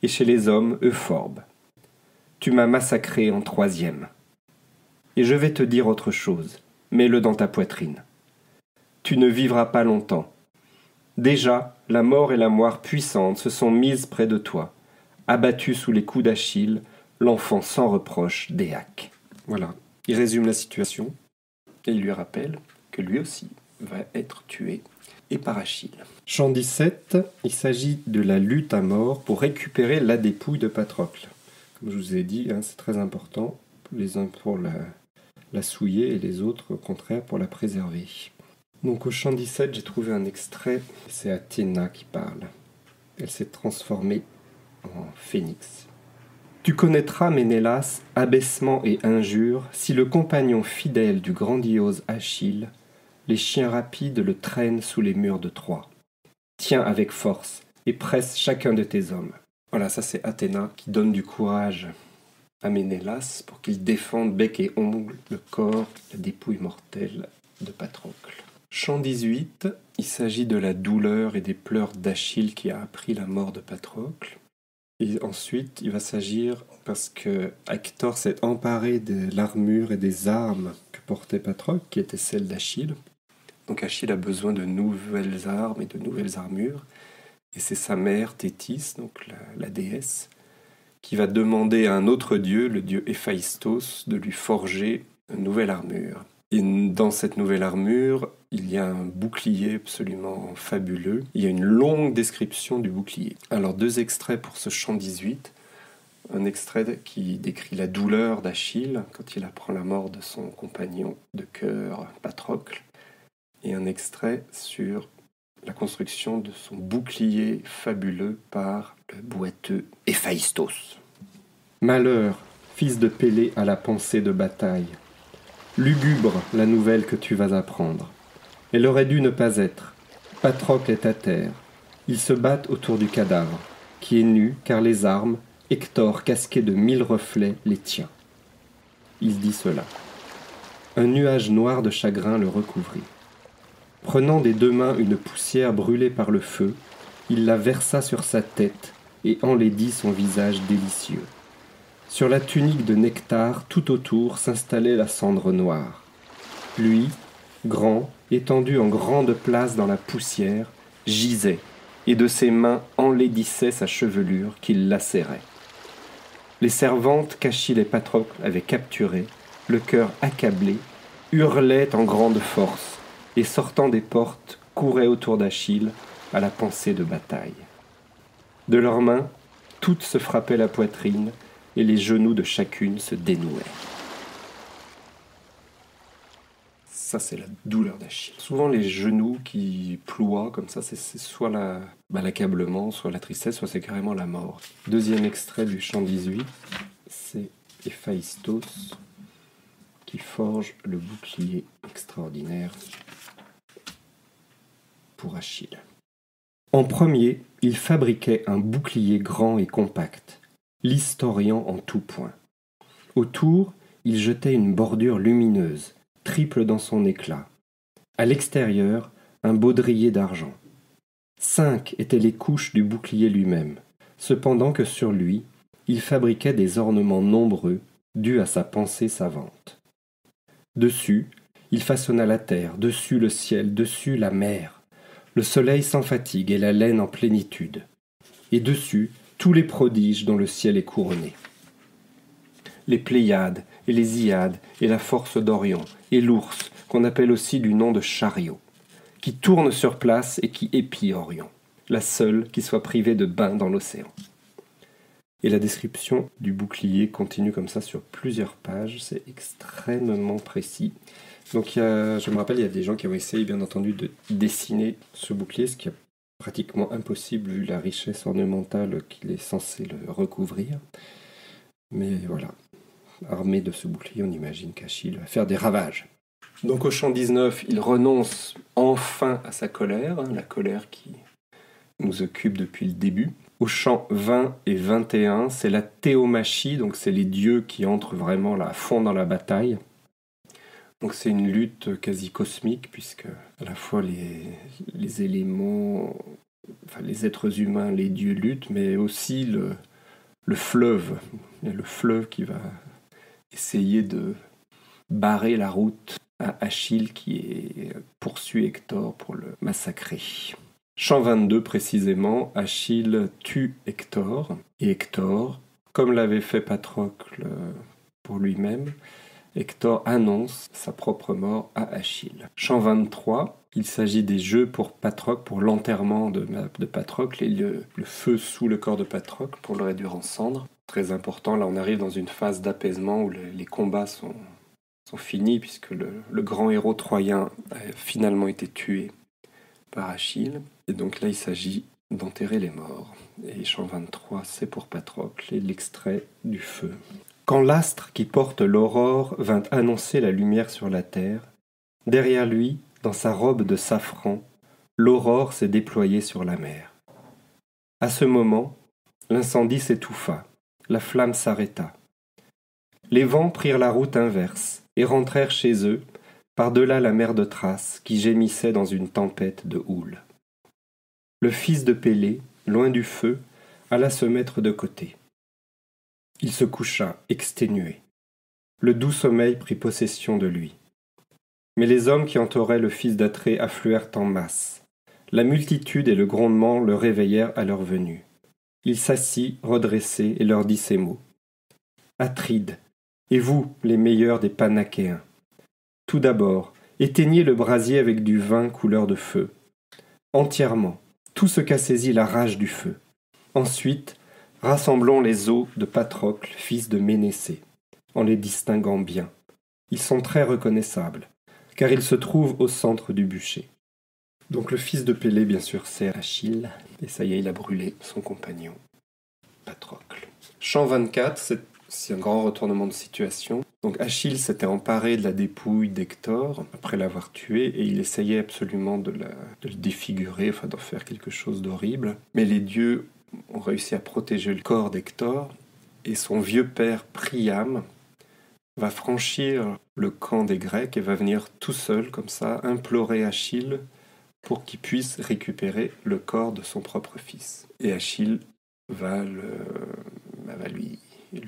Et chez les hommes, Euphorbe. Tu m'as massacré en 3e. Et je vais te dire autre chose. Mets-le dans ta poitrine. Tu ne vivras pas longtemps. Déjà, la mort et la moire puissante se sont mises près de toi, abattu sous les coups d'Achille, l'enfant sans reproche d'Éaque. Voilà, il résume la situation et il lui rappelle que lui aussi va être tué et par Achille. Chant 17, il s'agit de la lutte à mort pour récupérer la dépouille de Patrocle. Comme je vous ai dit, c'est très important, les uns pour la souiller et les autres, au contraire, pour la préserver. Donc au chant 17, j'ai trouvé un extrait, c'est Athéna qui parle. Elle s'est transformée en phénix. Tu connaîtras, Ménélas, abaissement et injure, si le compagnon fidèle du grandiose Achille, les chiens rapides le traînent sous les murs de Troie. Tiens avec force et presse chacun de tes hommes. Voilà, ça c'est Athéna qui donne du courage à Ménélas pour qu'il défende bec et ongle le corps, la dépouille mortelle de Patrocle. Chant 18, il s'agit de la douleur et des pleurs d'Achille qui a appris la mort de Patrocle. Et ensuite, il va s'agir, parce que Hector s'est emparé de l'armure et des armes que portait Patrocle, qui étaient celles d'Achille. Donc Achille a besoin de nouvelles armes et de nouvelles armures. Et c'est sa mère, Thétis, donc la déesse, qui va demander à un autre dieu, le dieu Héphaïstos, de lui forger une nouvelle armure. Et dans cette nouvelle armure, il y a un bouclier absolument fabuleux. Il y a une longue description du bouclier. Alors 2 extraits pour ce chant 18. Un extrait qui décrit la douleur d'Achille quand il apprend la mort de son compagnon de cœur Patrocle. Et un extrait sur la construction de son bouclier fabuleux par le boiteux Héphaïstos. Malheur, fils de Pélée à la pensée de bataille. Lugubre la nouvelle que tu vas apprendre. Elle aurait dû ne pas être. Patrocle est à terre. Ils se battent autour du cadavre, qui est nu car les armes, Hector casqué de 1000 reflets, les tient. Il dit cela. Un nuage noir de chagrin le recouvrit. Prenant des 2 mains une poussière brûlée par le feu, il la versa sur sa tête et enlaidit son visage délicieux. Sur la tunique de nectar, tout autour, s'installait la cendre noire. Lui, grand, étendu en grande place dans la poussière, gisait, et de ses mains enlaidissait sa chevelure qu'il lacérait. Les servantes qu'Achille et Patrocle avaient capturées, le cœur accablé, hurlaient en grande force, et sortant des portes, couraient autour d'Achille à la pensée de bataille. De leurs mains, toutes se frappaient la poitrine, et les genoux de chacune se dénouaient. Ça, c'est la douleur d'Achille. Souvent, les genoux qui ploient comme ça, c'est soit l'accablement, soit la tristesse, soit c'est carrément la mort. 2e extrait du chant 18, c'est Héphaïstos qui forge le bouclier extraordinaire pour Achille. En premier, il fabriquait un bouclier grand et compact, l'historiant en tout point. Autour, il jetait une bordure lumineuse, triple dans son éclat. À l'extérieur, un baudrier d'argent. 5 étaient les couches du bouclier lui-même, cependant que sur lui, il fabriquait des ornements nombreux, dus à sa pensée savante. Dessus, il façonna la terre, dessus le ciel, dessus la mer, le soleil sans fatigue et la laine en plénitude, et dessus, tous les prodiges dont le ciel est couronné. Les Pléiades et les Hyades et la force d'Orion et l'ours, qu'on appelle aussi du nom de chariot, qui tourne sur place et qui épie Orion, la seule qui soit privée de bain dans l'océan. Et la description du bouclier continue comme ça sur plusieurs pages, c'est extrêmement précis. Donc je me rappelle, il y a des gens qui ont essayé bien entendu de dessiner ce bouclier, ce qui est pratiquement impossible vu la richesse ornementale qu'il est censé le recouvrir. Mais voilà, armé de ce bouclier, on imagine qu'Achille va faire des ravages. Donc au chant 19, il renonce enfin à sa colère, la colère qui nous occupe depuis le début. Au chant 20 et 21, c'est la théomachie, donc c'est les dieux qui entrent vraiment là, à fond dans la bataille. Donc c'est une lutte quasi cosmique, puisque à la fois les éléments, enfin les êtres humains, les dieux luttent, mais aussi le fleuve. Il y a le fleuve qui va essayer de barrer la route à Achille qui poursuit Hector pour le massacrer. Chant 22 précisément, Achille tue Hector, et Hector, comme l'avait fait Patrocle pour lui-même, Hector annonce sa propre mort à Achille. Chant 23, il s'agit des jeux pour Patrocle, pour l'enterrement de Patrocle et le feu sous le corps de Patrocle pour le réduire en cendres. Très important, là on arrive dans une phase d'apaisement où les combats sont finis puisque le grand héros troyen a finalement été tué par Achille. Et donc là il s'agit d'enterrer les morts. Et chant 23, c'est pour Patrocle et l'extrait du feu. Quand l'astre qui porte l'aurore vint annoncer la lumière sur la terre, derrière lui, dans sa robe de safran, l'aurore s'est déployée sur la mer. À ce moment, l'incendie s'étouffa, la flamme s'arrêta. les vents prirent la route inverse et rentrèrent chez eux, par-delà la mer de Thrace qui gémissait dans une tempête de houle. Le fils de Pélée, loin du feu, alla se mettre de côté. Il se coucha, exténué. Le doux sommeil prit possession de lui. Mais les hommes qui entouraient le fils d'Atrée affluèrent en masse. La multitude et le grondement le réveillèrent à leur venue. Il s'assit, redressé, et leur dit ces mots. « Atrides, et vous, les meilleurs des Panachéens, tout d'abord, éteignez le brasier avec du vin couleur de feu, entièrement, tout ce qu'a saisi la rage du feu. Ensuite, rassemblons les os de Patrocle, fils de Ménécée, en les distinguant bien. Ils sont très reconnaissables, car ils se trouvent au centre du bûcher. » Donc le fils de Pélée, bien sûr, c'est Achille, et ça y est, il a brûlé son compagnon, Patrocle. Chant 24, c'est un grand retournement de situation. Donc Achille s'était emparé de la dépouille d'Hector, après l'avoir tué, et il essayait absolument de le défigurer, enfin d'en faire quelque chose d'horrible. Mais les dieux ont réussi à protéger le corps d'Hector, et son vieux père Priam va franchir le camp des Grecs et va venir tout seul, comme ça, implorer Achille pour qu'il puisse récupérer le corps de son propre fils. Et Achille va lui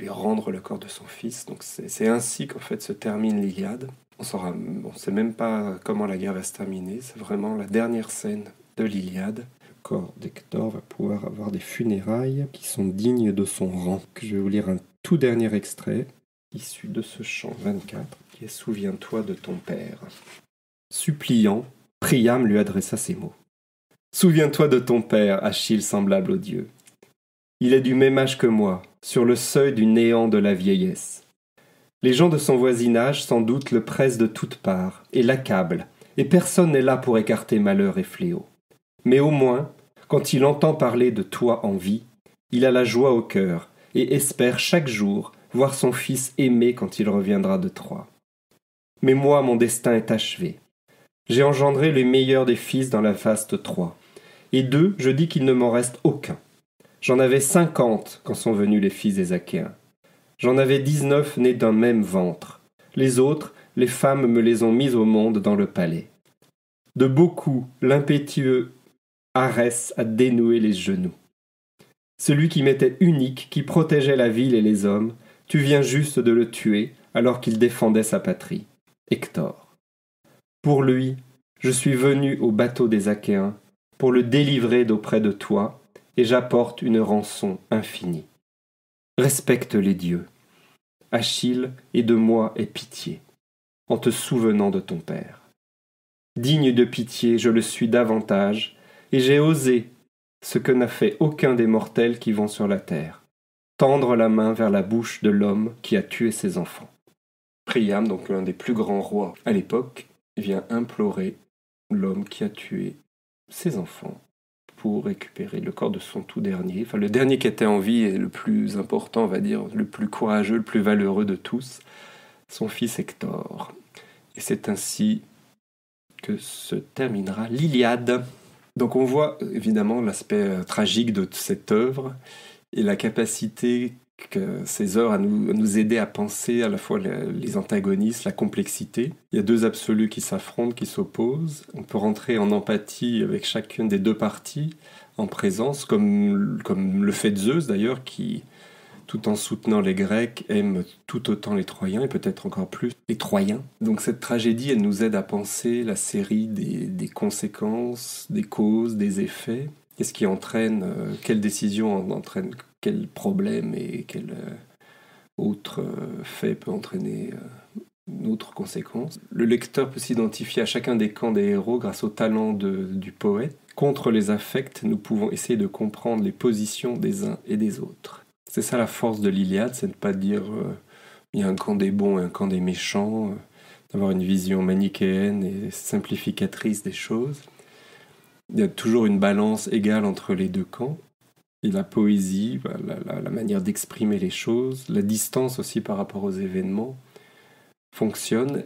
rendre le corps de son fils. Donc c'est ainsi qu'en fait se termine l'Iliade. On ne sait même pas comment la guerre va se terminer. C'est vraiment la dernière scène de l'Iliade. Le corps d'Hector va pouvoir avoir des funérailles qui sont dignes de son rang. Je vais vous lire un tout dernier extrait, issu de ce chant 24, qui est « Souviens-toi de ton père ». Suppliant, Priam lui adressa ces mots. « Souviens-toi de ton père, Achille semblable aux dieux. Il est du même âge que moi, sur le seuil du néant de la vieillesse. Les gens de son voisinage, sans doute, le pressent de toutes parts et l'accablent, et personne n'est là pour écarter malheur et fléau. Mais au moins, quand il entend parler de toi en vie, il a la joie au cœur et espère chaque jour voir son fils aimé quand il reviendra de Troie. Mais moi, mon destin est achevé. J'ai engendré les meilleurs des fils dans la vaste Troie, et d'eux, je dis qu'il ne m'en reste aucun. J'en avais 50 quand sont venus les fils des Achéens. J'en avais 19 nés d'un même ventre. Les autres, les femmes me les ont mis au monde dans le palais. De beaucoup, l'impétueux Arès a dénoué les genoux. Celui qui m'était unique, qui protégeait la ville et les hommes, tu viens juste de le tuer alors qu'il défendait sa patrie. Hector. Pour lui, je suis venu au bateau des Achéens pour le délivrer d'auprès de toi, et j'apporte une rançon infinie. Respecte les dieux. Achille, et de moi aie pitié, en te souvenant de ton père. Digne de pitié, je le suis davantage, et j'ai osé ce que n'a fait aucun des mortels qui vont sur la terre, tendre la main vers la bouche de l'homme qui a tué ses enfants. » Priam, donc l'un des plus grands rois à l'époque, vient implorer l'homme qui a tué ses enfants pour récupérer le corps de son tout dernier, enfin le dernier qui était en vie et le plus important, on va dire, le plus courageux, le plus valeureux de tous, son fils Hector. Et c'est ainsi que se terminera l'Iliade. Donc on voit évidemment l'aspect tragique de cette œuvre et la capacité que ces œuvres à nous aider à penser à la fois les antagonistes, la complexité. Il y a deux absolus qui s'affrontent, qui s'opposent. On peut rentrer en empathie avec chacune des deux parties en présence, comme le fait Zeus d'ailleurs, qui, tout en soutenant les Grecs, aime tout autant les Troyens, et peut-être encore plus les Troyens. Donc cette tragédie, elle nous aide à penser la série des conséquences, des causes, des effets. Qu'est-ce qui entraîne, quelle décision entraîne quel problème et quel autre fait peut entraîner une autre conséquence. Le lecteur peut s'identifier à chacun des camps des héros grâce au talent du poète. Contre les affects, nous pouvons essayer de comprendre les positions des uns et des autres. C'est ça la force de l'Iliade, c'est de ne pas dire il y a un camp des bons et un camp des méchants, d'avoir une vision manichéenne et simplificatrice des choses. Il y a toujours une balance égale entre les deux camps. Et la poésie, la manière d'exprimer les choses, la distance aussi par rapport aux événements, fonctionne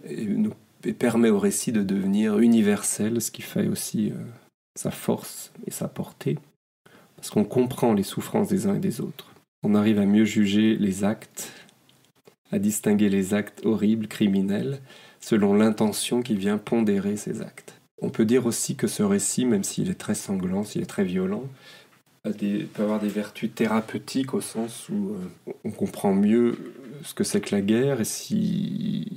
et permet au récit de devenir universel, ce qui fait aussi sa force et sa portée, parce qu'on comprend les souffrances des uns et des autres. On arrive à mieux juger les actes à distinguer les actes horribles, criminels, selon l'intention qui vient pondérer ces actes. On peut dire aussi que ce récit, même s'il est très sanglant, s'il est très violent, peut avoir des vertus thérapeutiques au sens où on comprend mieux ce que c'est que la guerre et si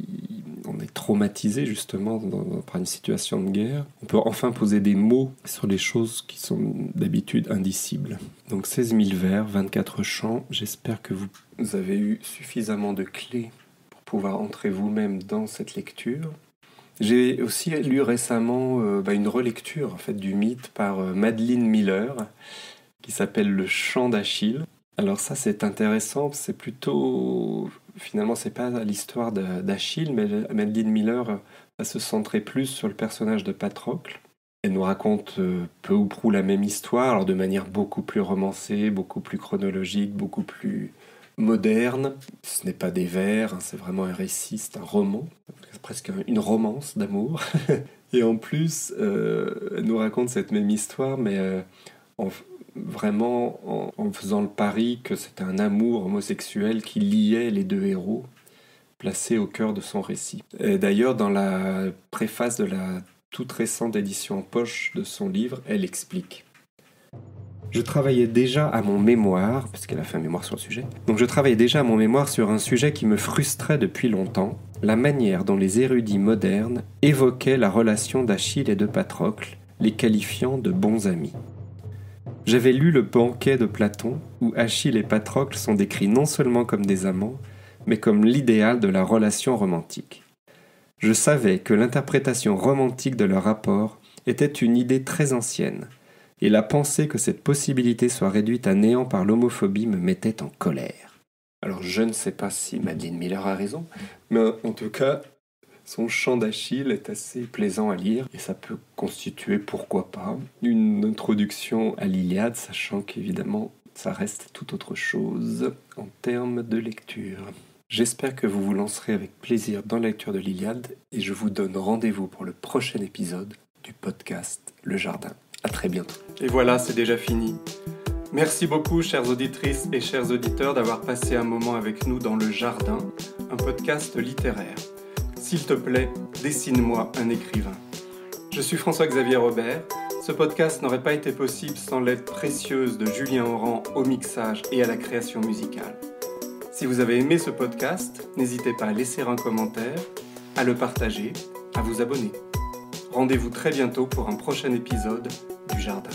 on est traumatisé justement par une situation de guerre, on peut enfin poser des mots sur les choses qui sont d'habitude indicibles. Donc 16 000 vers, 24 chants, j'espère que vous avez eu suffisamment de clés pour pouvoir entrer vous-même dans cette lecture. J'ai aussi lu récemment une relecture en fait, du mythe par Madeline Miller, qui s'appelle Le Chant d'Achille. Alors ça c'est intéressant, c'est plutôt... Finalement c'est pas l'histoire d'Achille, mais Madeline Miller va se centrer plus sur le personnage de Patrocle. Elle nous raconte peu ou prou la même histoire, alors de manière beaucoup plus romancée, beaucoup plus chronologique, beaucoup plus moderne. Ce n'est pas des vers, c'est vraiment un récit, c'est un roman, c'est presque une romance d'amour. Et en plus, elle nous raconte cette même histoire, mais vraiment en faisant le pari que c'était un amour homosexuel qui liait les deux héros, placés au cœur de son récit. Et d'ailleurs, dans la préface de la toute récente édition en poche de son livre, elle explique. Je travaillais déjà à mon mémoire, parce qu'elle a fait un mémoire sur le sujet, donc je travaillais déjà à mon mémoire sur un sujet qui me frustrait depuis longtemps, la manière dont les érudits modernes évoquaient la relation d'Achille et de Patrocle, les qualifiant de bons amis. J'avais lu le banquet de Platon, où Achille et Patrocle sont décrits non seulement comme des amants, mais comme l'idéal de la relation romantique. Je savais que l'interprétation romantique de leur rapport était une idée très ancienne, et la pensée que cette possibilité soit réduite à néant par l'homophobie me mettait en colère. Alors je ne sais pas si Madeline Miller a raison, mais en tout cas, son chant d'Achille est assez plaisant à lire, et ça peut constituer, pourquoi pas, une introduction à l'Iliade, sachant qu'évidemment, ça reste tout autre chose en termes de lecture. J'espère que vous vous lancerez avec plaisir dans la lecture de l'Iliade, et je vous donne rendez-vous pour le prochain épisode du podcast Le Jardin. À très bientôt. Et voilà, c'est déjà fini. Merci beaucoup, chères auditrices et chers auditeurs, d'avoir passé un moment avec nous dans Le Jardin, un podcast littéraire. S'il te plaît, dessine-moi un écrivain. Je suis François-Xavier Robert. Ce podcast n'aurait pas été possible sans l'aide précieuse de Julien Oran au mixage et à la création musicale. Si vous avez aimé ce podcast, n'hésitez pas à laisser un commentaire, à le partager, à vous abonner. Rendez-vous très bientôt pour un prochain épisode du Jardin.